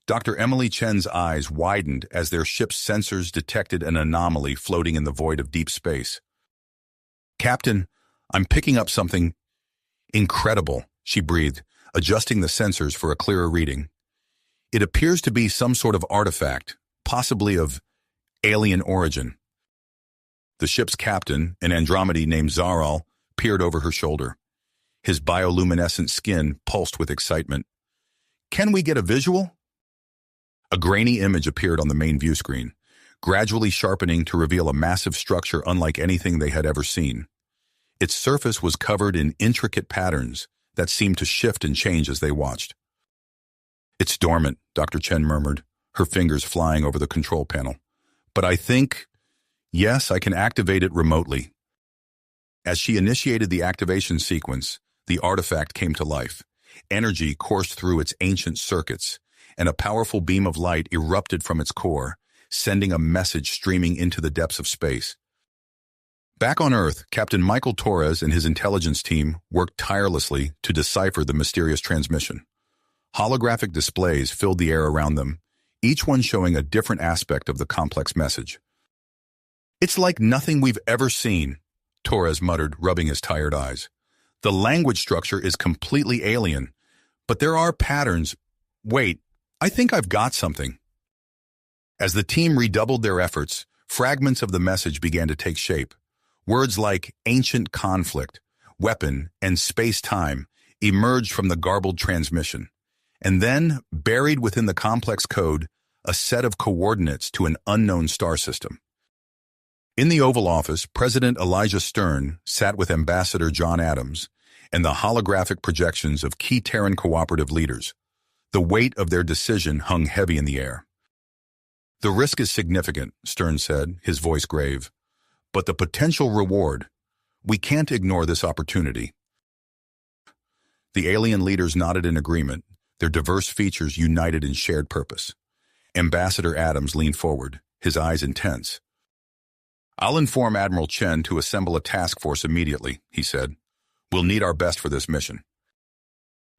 Dr. Emily Chen's eyes widened as their ship's sensors detected an anomaly floating in the void of deep space. "Captain, I'm picking up something incredible," she breathed, adjusting the sensors for a clearer reading. "It appears to be some sort of artifact, possibly of alien origin." The ship's captain, an Andromeda named Zaral, peered over her shoulder. His bioluminescent skin pulsed with excitement. "Can we get a visual?" A grainy image appeared on the main view screen, gradually sharpening to reveal a massive structure unlike anything they had ever seen. Its surface was covered in intricate patterns that seemed to shift and change as they watched. "It's dormant," Dr. Chen murmured, her fingers flying over the control panel. "But I think, yes, I can activate it remotely." As she initiated the activation sequence, the artifact came to life. Energy coursed through its ancient circuits, and a powerful beam of light erupted from its core, sending a message streaming into the depths of space. Back on Earth, Captain Michael Torres and his intelligence team worked tirelessly to decipher the mysterious transmission. Holographic displays filled the air around them, each one showing a different aspect of the complex message. "It's like nothing we've ever seen," Torres muttered, rubbing his tired eyes. "The language structure is completely alien, but there are patterns. Wait, I think I've got something." As the team redoubled their efforts, fragments of the message began to take shape. Words like ancient conflict, weapon, and space-time emerged from the garbled transmission. And then, buried within the complex code, a set of coordinates to an unknown star system. In the Oval Office, President Elijah Stern sat with Ambassador John Adams and the holographic projections of key Terran cooperative leaders. The weight of their decision hung heavy in the air. "The risk is significant," Stern said, his voice grave. "But the potential reward, we can't ignore this opportunity." The alien leaders nodded in agreement, their diverse features united in shared purpose. Ambassador Adams leaned forward, his eyes intense. "I'll inform Admiral Chen to assemble a task force immediately," he said. "We'll need our best for this mission."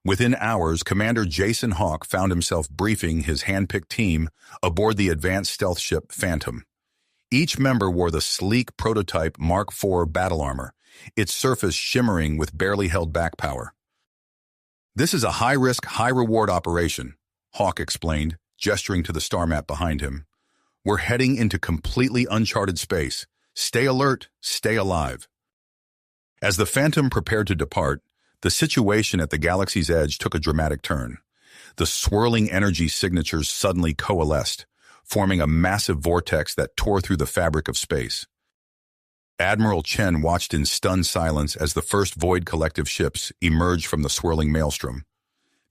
Within hours, Commander Jason Hawk found himself briefing his hand-picked team aboard the advanced stealth ship Phantom. Each member wore the sleek prototype Mark IV battle armor, its surface shimmering with barely held back power. "This is a high-risk, high-reward operation," Hawk explained, gesturing to the star map behind him. "We're heading into completely uncharted space. Stay alert, stay alive." As the Phantom prepared to depart, the situation at the galaxy's edge took a dramatic turn. The swirling energy signatures suddenly coalesced, forming a massive vortex that tore through the fabric of space. Admiral Chen watched in stunned silence as the first Void Collective ships emerged from the swirling maelstrom.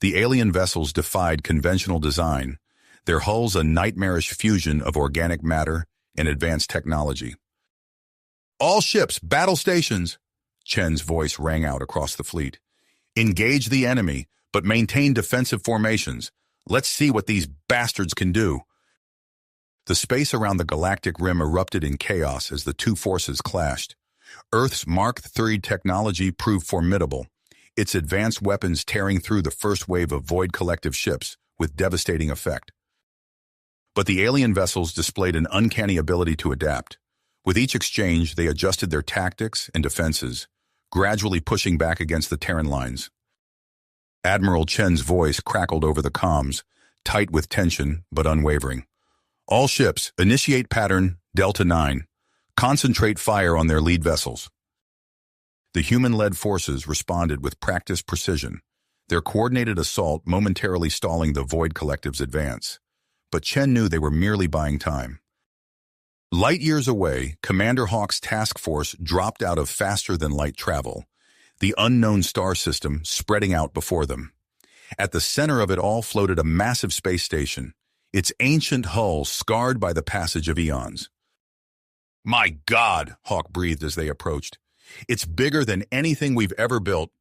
The alien vessels defied conventional design, their hulls a nightmarish fusion of organic matter and advanced technology. "All ships, battle stations!" Chen's voice rang out across the fleet. "Engage the enemy, but maintain defensive formations. Let's see what these bastards can do." The space around the galactic rim erupted in chaos as the two forces clashed. Earth's Mark III technology proved formidable, its advanced weapons tearing through the first wave of Void Collective ships with devastating effect. But the alien vessels displayed an uncanny ability to adapt. With each exchange, they adjusted their tactics and defenses, gradually pushing back against the Terran lines. Admiral Chen's voice crackled over the comms, tight with tension but unwavering. "All ships, initiate pattern Delta 9. Concentrate fire on their lead vessels." The human-led forces responded with practiced precision, their coordinated assault momentarily stalling the Void Collective's advance. But Chen knew they were merely buying time. Light years away, Commander Hawk's task force dropped out of faster-than-light travel, the unknown star system spreading out before them. At the center of it all floated a massive space station, its ancient hull scarred by the passage of eons. "My God," Hawk breathed as they approached. "It's bigger than anything we've ever built."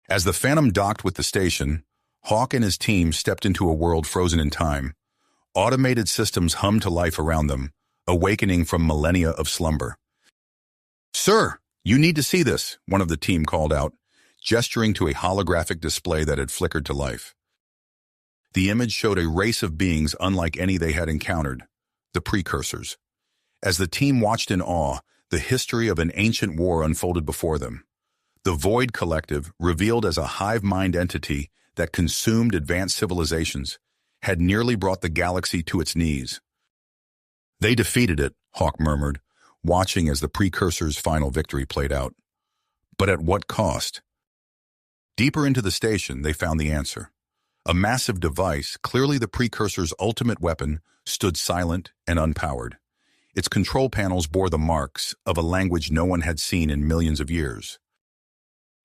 As the Phantom docked with the station, Hawk and his team stepped into a world frozen in time. Automated systems hummed to life around them, awakening from millennia of slumber. "Sir," "You need to see this," one of the team called out, gesturing to a holographic display that had flickered to life. The image showed a race of beings unlike any they had encountered, the Precursors. As the team watched in awe, the history of an ancient war unfolded before them. The Void Collective, revealed as a hive-mind entity that consumed advanced civilizations, had nearly brought the galaxy to its knees. "They defeated it," Hawk murmured, watching as the Precursors' final victory played out. But at what cost? Deeper into the station, they found the answer. A massive device, clearly the Precursors' ultimate weapon, stood silent and unpowered. Its control panels bore the marks of a language no one had seen in millions of years.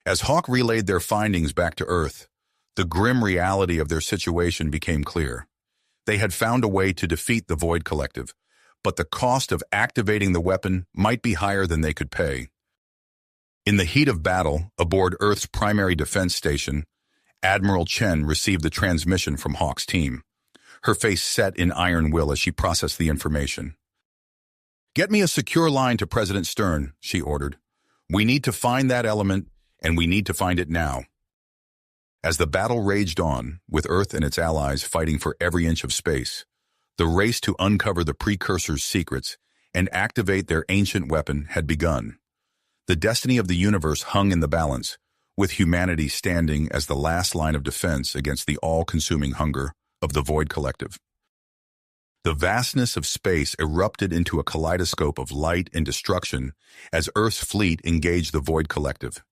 As Hawk relayed their findings back to Earth, the grim reality of their situation became clear. They had found a way to defeat the Void Collective, but the cost of activating the weapon might be higher than they could pay. In the heat of battle, aboard Earth's primary defense station, Admiral Chen received the transmission from Hawk's team. Her face set in iron will as she processed the information. "Get me a secure line to President Stern," she ordered. "We need to find that element, and we need to find it now." As the battle raged on, with Earth and its allies fighting for every inch of space, the race to uncover the Precursors' secrets and activate their ancient weapon had begun. The destiny of the universe hung in the balance, with humanity standing as the last line of defense against the all-consuming hunger of the Void Collective. The vastness of space erupted into a kaleidoscope of light and destruction as Earth's fleet engaged the Void Collective.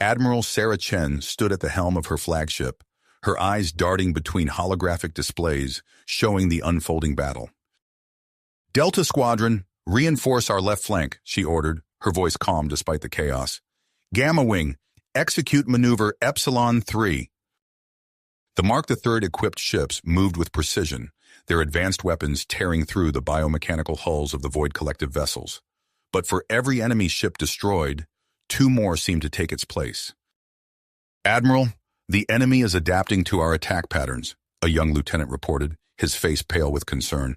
Admiral Sarah Chen stood at the helm of her flagship, her eyes darting between holographic displays showing the unfolding battle. "Delta Squadron, reinforce our left flank," she ordered, her voice calm despite the chaos. "Gamma Wing, execute maneuver Epsilon 3. The Mark III equipped ships moved with precision, their advanced weapons tearing through the biomechanical hulls of the Void Collective vessels. But for every enemy ship destroyed, 2 more seemed to take its place. "Admiral, the enemy is adapting to our attack patterns," a young lieutenant reported, his face pale with concern.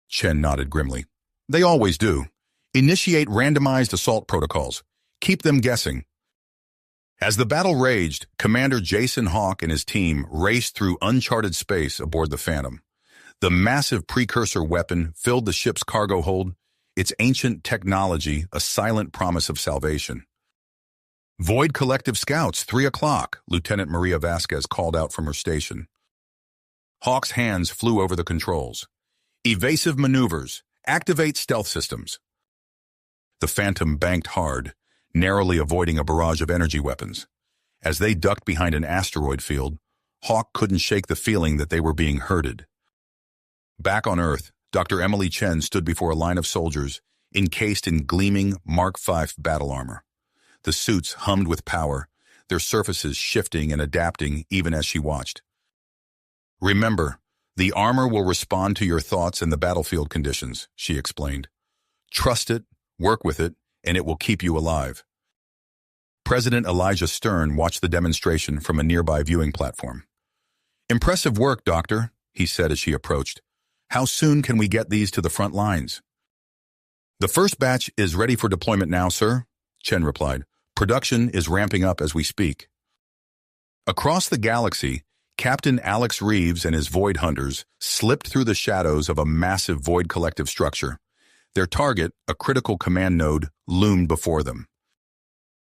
Chen nodded grimly. "They always do. Initiate randomized assault protocols. Keep them guessing." As the battle raged, Commander Jason Hawk and his team raced through uncharted space aboard the Phantom. The massive Precursor weapon filled the ship's cargo hold, its ancient technology a silent promise of salvation. "Void Collective Scouts, 3 o'clock, Lieutenant Maria Vasquez called out from her station. Hawk's hands flew over the controls. "Evasive maneuvers. Activate stealth systems." The Phantom banked hard, narrowly avoiding a barrage of energy weapons. As they ducked behind an asteroid field, Hawk couldn't shake the feeling that they were being herded. Back on Earth, Dr. Emily Chen stood before a line of soldiers, encased in gleaming Mark V battle armor. The suits hummed with power, their surfaces shifting and adapting even as she watched. "Remember, the armor will respond to your thoughts and the battlefield conditions," she explained. "Trust it, work with it, and it will keep you alive." President Elijah Stern watched the demonstration from a nearby viewing platform. "Impressive work, Doctor," he said as she approached. "How soon can we get these to the front lines?" "The first batch is ready for deployment now, sir," Chen replied. "Production is ramping up as we speak." Across the galaxy, Captain Alex Reeves and his Void Hunters slipped through the shadows of a massive Void Collective structure. Their target, a critical command node, loomed before them.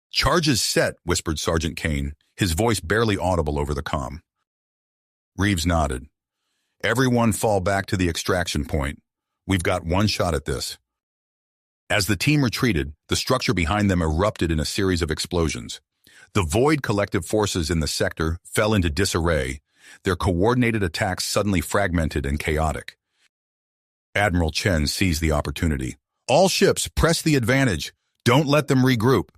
"Charges set," whispered Sergeant Kane, his voice barely audible over the comm. Reeves nodded. "Everyone fall back to the extraction point. We've got one shot at this." As the team retreated, the structure behind them erupted in a series of explosions. The Void Collective forces in the sector fell into disarray, their coordinated attacks suddenly fragmented and chaotic. Admiral Chen seized the opportunity. "All ships, press the advantage. Don't let them regroup."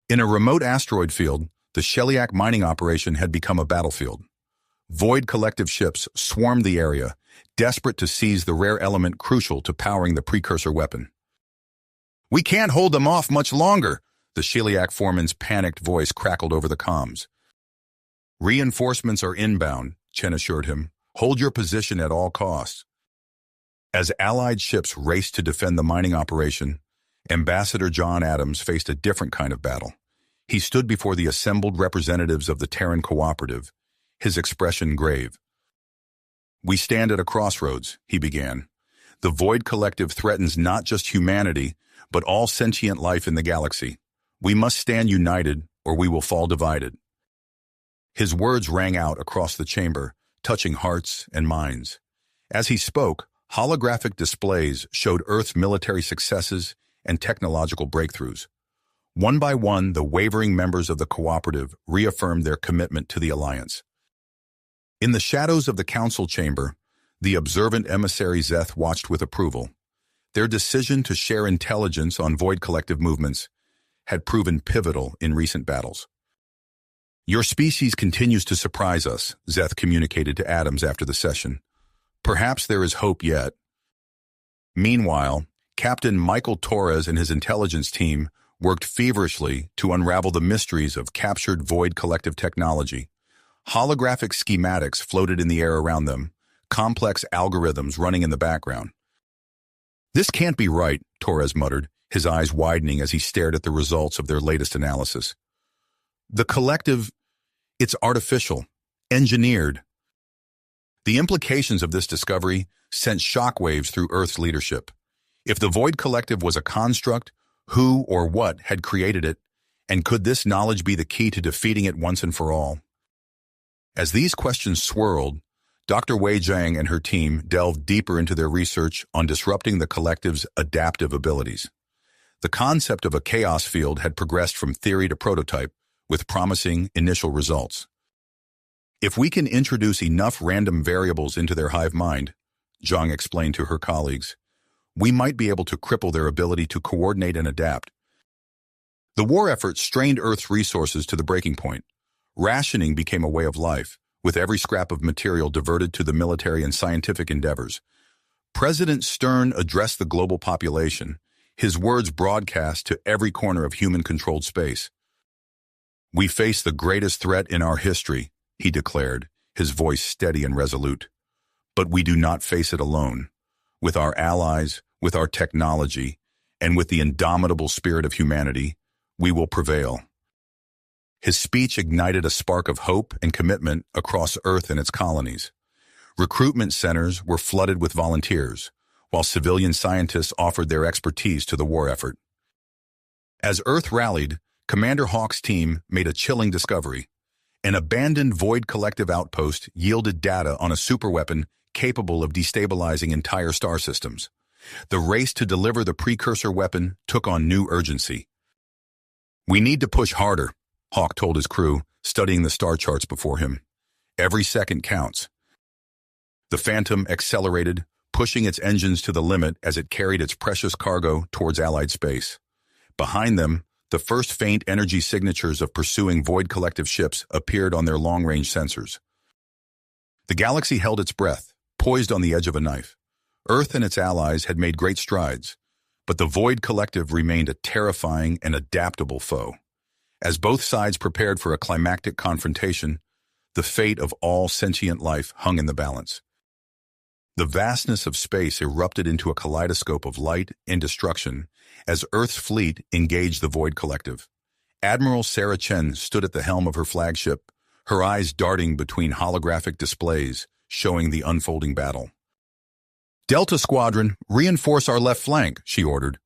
In a remote asteroid field, the Sheliak mining operation had become a battlefield. Void Collective ships swarmed the area, desperate to seize the rare element crucial to powering the Precursor weapon. "We can't hold them off much longer," the Sheliak foreman's panicked voice crackled over the comms. "Reinforcements are inbound," Chen assured him. "Hold your position at all costs." As Allied ships raced to defend the mining operation, Ambassador John Adams faced a different kind of battle. He stood before the assembled representatives of the Terran Cooperative, his expression grave. "We stand at a crossroads," he began. "The Void Collective threatens not just humanity, but all sentient life in the galaxy. We must stand united, or we will fall divided." His words rang out across the chamber, touching hearts and minds. As he spoke, holographic displays showed Earth's military successes and technological breakthroughs. One by one, the wavering members of the cooperative reaffirmed their commitment to the alliance. In the shadows of the council chamber, the observant emissary Zeth watched with approval. Their decision to share intelligence on Void Collective movements had proven pivotal in recent battles. "Your species continues to surprise us," Zeth communicated to Adams after the session. "Perhaps there is hope yet." Meanwhile, Captain Michael Torres and his intelligence team worked feverishly to unravel the mysteries of captured Void Collective technology. Holographic schematics floated in the air around them, complex algorithms running in the background. "This can't be right," Torres muttered, his eyes widening as he stared at the results of their latest analysis. "The collective, it's artificial, engineered." The implications of this discovery sent shockwaves through Earth's leadership. If the Void Collective was a construct, who or what had created it, and could this knowledge be the key to defeating it once and for all? As these questions swirled, Dr. Wei Jiang and her team delved deeper into their research on disrupting the collective's adaptive abilities. The concept of a chaos field had progressed from theory to prototype, with promising initial results. "If we can introduce enough random variables into their hive mind," Zhang explained to her colleagues, "we might be able to cripple their ability to coordinate and adapt." The war effort strained Earth's resources to the breaking point. Rationing became a way of life, with every scrap of material diverted to the military and scientific endeavors. President Stern addressed the global population, his words broadcast to every corner of human-controlled space. "We face the greatest threat in our history," he declared, his voice steady and resolute. "But we do not face it alone. With our allies, with our technology, and with the indomitable spirit of humanity, we will prevail." His speech ignited a spark of hope and commitment across Earth and its colonies. Recruitment centers were flooded with volunteers, while civilian scientists offered their expertise to the war effort. As Earth rallied, Commander Hawk's team made a chilling discovery. An abandoned Void Collective outpost yielded data on a superweapon capable of destabilizing entire star systems. The race to deliver the precursor weapon took on new urgency. "We need to push harder," Hawk told his crew, studying the star charts before him. "Every second counts." The Phantom accelerated, pushing its engines to the limit as it carried its precious cargo towards Allied space. Behind them, the first faint energy signatures of pursuing Void Collective ships appeared on their long-range sensors. The galaxy held its breath, poised on the edge of a knife. Earth and its allies had made great strides, but the Void Collective remained a terrifying and adaptable foe. As both sides prepared for a climactic confrontation, the fate of all sentient life hung in the balance. The vastness of space erupted into a kaleidoscope of light and destruction as Earth's fleet engaged the Void Collective. Admiral Sarah Chen stood at the helm of her flagship, her eyes darting between holographic displays showing the unfolding battle. "Delta Squadron, reinforce our left flank," she ordered,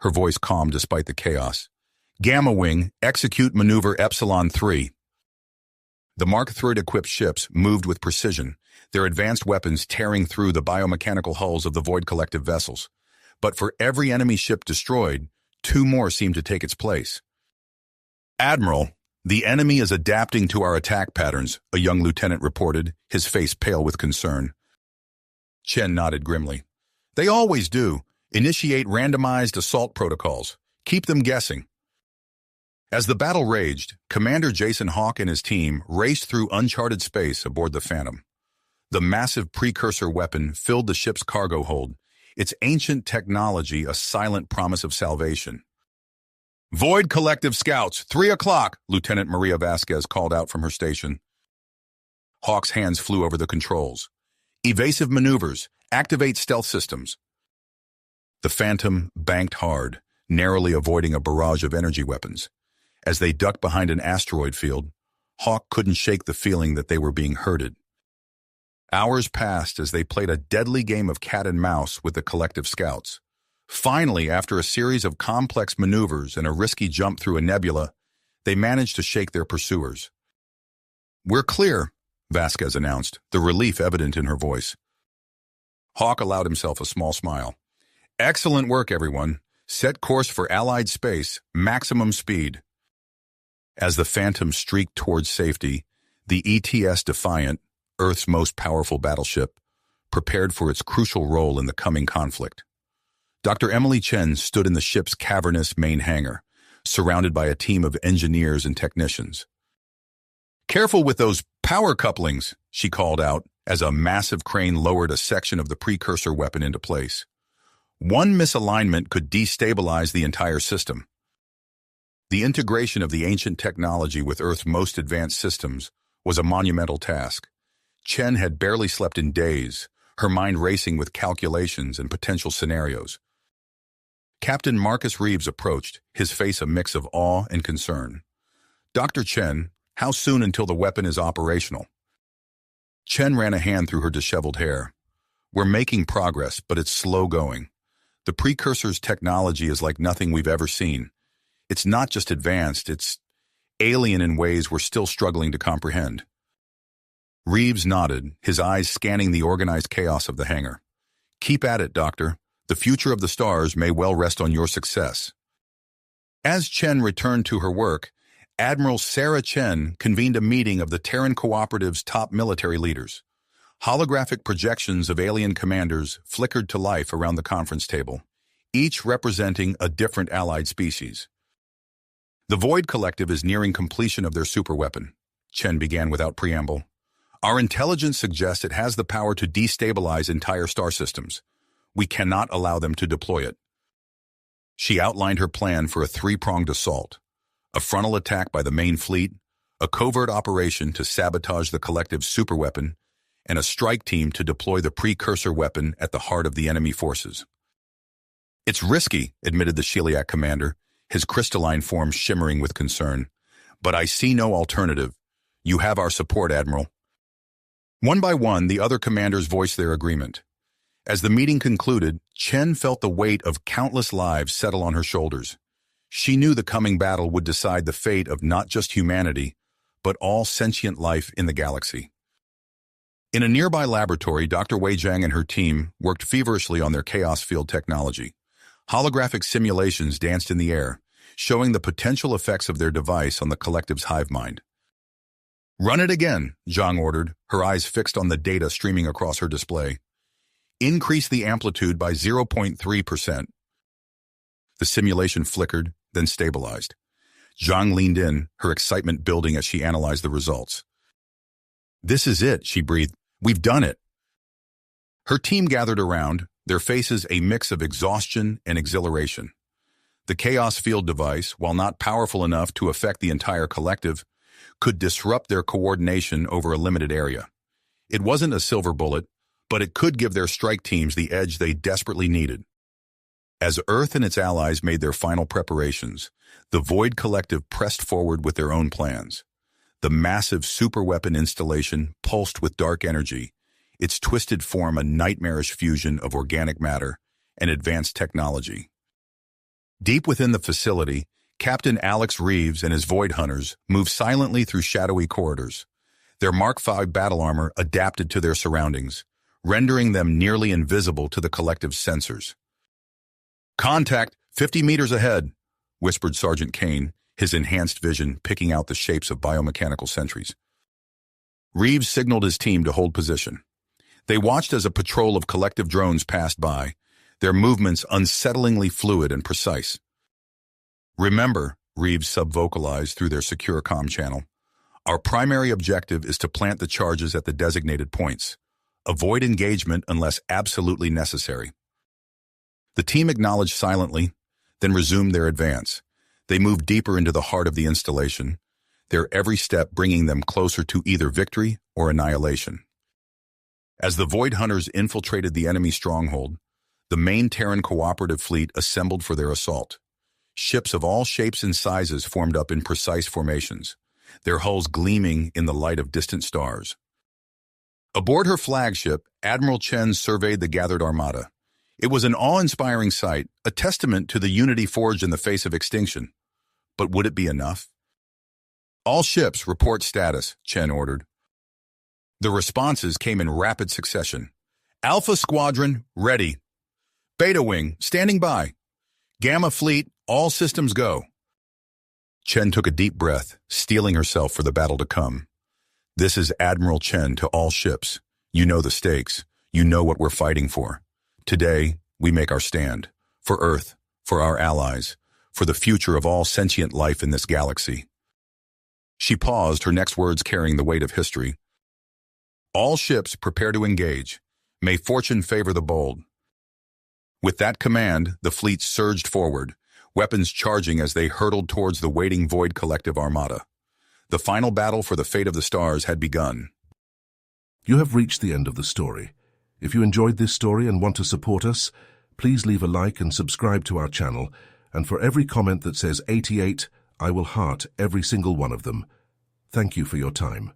her voice calm despite the chaos. "Gamma Wing, execute maneuver Epsilon 3. The Mark III-equipped ships moved with precision, their advanced weapons tearing through the biomechanical hulls of the Void Collective vessels. But for every enemy ship destroyed, 2 more seemed to take its place. "Admiral, the enemy is adapting to our attack patterns," a young lieutenant reported, his face pale with concern. Chen nodded grimly. "They always do. Initiate randomized assault protocols. Keep them guessing." As the battle raged, Commander Jason Hawk and his team raced through uncharted space aboard the Phantom. The massive precursor weapon filled the ship's cargo hold, its ancient technology a silent promise of salvation. "Void Collective Scouts, 3 o'clock, Lieutenant Maria Vasquez called out from her station. Hawk's hands flew over the controls. "Evasive maneuvers. Activate stealth systems." The Phantom banked hard, narrowly avoiding a barrage of energy weapons. As they ducked behind an asteroid field, Hawk couldn't shake the feeling that they were being herded. Hours passed as they played a deadly game of cat and mouse with the collective scouts. Finally, after a series of complex maneuvers and a risky jump through a nebula, they managed to shake their pursuers. "We're clear," Vasquez announced, the relief evident in her voice. Hawk allowed himself a small smile. "Excellent work, everyone. Set course for Allied space, maximum speed." As the Phantom streaked towards safety, the ETS Defiant, Earth's most powerful battleship, prepared for its crucial role in the coming conflict. Dr. Emily Chen stood in the ship's cavernous main hangar, surrounded by a team of engineers and technicians. "Careful with those power couplings," she called out as a massive crane lowered a section of the precursor weapon into place. One misalignment could destabilize the entire system. The integration of the ancient technology with Earth's most advanced systems was a monumental task. Chen had barely slept in days, her mind racing with calculations and potential scenarios. Captain Marcus Reeves approached, his face a mix of awe and concern. "Dr. Chen, how soon until the weapon is operational?" Chen ran a hand through her disheveled hair. "We're making progress, but it's slow going. The precursor's technology is like nothing we've ever seen. It's not just advanced, it's alien in ways we're still struggling to comprehend." Reeves nodded, his eyes scanning the organized chaos of the hangar. "Keep at it, Doctor. The future of the stars may well rest on your success." As Chen returned to her work, Admiral Sarah Chen convened a meeting of the Terran Cooperative's top military leaders. Holographic projections of alien commanders flickered to life around the conference table, each representing a different allied species. "The Void Collective is nearing completion of their superweapon," Chen began without preamble. "Our intelligence suggests it has the power to destabilize entire star systems. We cannot allow them to deploy it." She outlined her plan for a three-pronged assault: a frontal attack by the main fleet, a covert operation to sabotage the collective's superweapon, and a strike team to deploy the precursor weapon at the heart of the enemy forces. "It's risky," admitted the Sheliak commander, his crystalline form shimmering with concern. "But I see no alternative. You have our support, Admiral." One by one, the other commanders voiced their agreement. As the meeting concluded, Chen felt the weight of countless lives settle on her shoulders. She knew the coming battle would decide the fate of not just humanity, but all sentient life in the galaxy. In a nearby laboratory, Dr. Wei Jiang and her team worked feverishly on their chaos field technology. Holographic simulations danced in the air, showing the potential effects of their device on the collective's hive mind. "Run it again," Zhang ordered, her eyes fixed on the data streaming across her display. "Increase the amplitude by 0.3%. The simulation flickered, then stabilized. Zhang leaned in, her excitement building as she analyzed the results. "This is it," she breathed. "We've done it." Her team gathered around, their faces a mix of exhaustion and exhilaration. The Chaos Field device, while not powerful enough to affect the entire collective, could disrupt their coordination over a limited area. It wasn't a silver bullet, but it could give their strike teams the edge they desperately needed. As Earth and its allies made their final preparations, the Void Collective pressed forward with their own plans. The massive superweapon installation pulsed with dark energy, its twisted form a nightmarish fusion of organic matter and advanced technology. Deep within the facility, Captain Alex Reeves and his Void Hunters moved silently through shadowy corridors. Their Mark V battle armor adapted to their surroundings, rendering them nearly invisible to the collective's sensors. "Contact, 50 meters ahead," whispered Sergeant Kane, his enhanced vision picking out the shapes of biomechanical sentries. Reeves signaled his team to hold position. They watched as a patrol of collective drones passed by, their movements unsettlingly fluid and precise. "Remember," Reeves subvocalized through their secure comm channel, "our primary objective is to plant the charges at the designated points. Avoid engagement unless absolutely necessary." The team acknowledged silently, then resumed their advance. They moved deeper into the heart of the installation, their every step bringing them closer to either victory or annihilation. As the Void Hunters infiltrated the enemy stronghold, the main Terran cooperative fleet assembled for their assault. Ships of all shapes and sizes formed up in precise formations, their hulls gleaming in the light of distant stars. Aboard her flagship, Admiral Chen surveyed the gathered armada. It was an awe-inspiring sight, a testament to the unity forged in the face of extinction. But would it be enough? All ships report status, Chen ordered. The responses came in rapid succession. Alpha Squadron, ready. Beta Wing, standing by. Gamma Fleet, all systems go. Chen took a deep breath, steeling herself for the battle to come. This is Admiral Chen to all ships. You know the stakes. You know what we're fighting for. Today, we make our stand. For Earth, for our allies, for the future of all sentient life in this galaxy. She paused, her next words carrying the weight of history. All ships prepare to engage. May fortune favor the bold. With that command, the fleet surged forward, weapons charging as they hurtled towards the waiting Void Collective armada. The final battle for the fate of the stars had begun. You have reached the end of the story. If you enjoyed this story and want to support us, please leave a like and subscribe to our channel, and for every comment that says 88, I will heart every single one of them. Thank you for your time.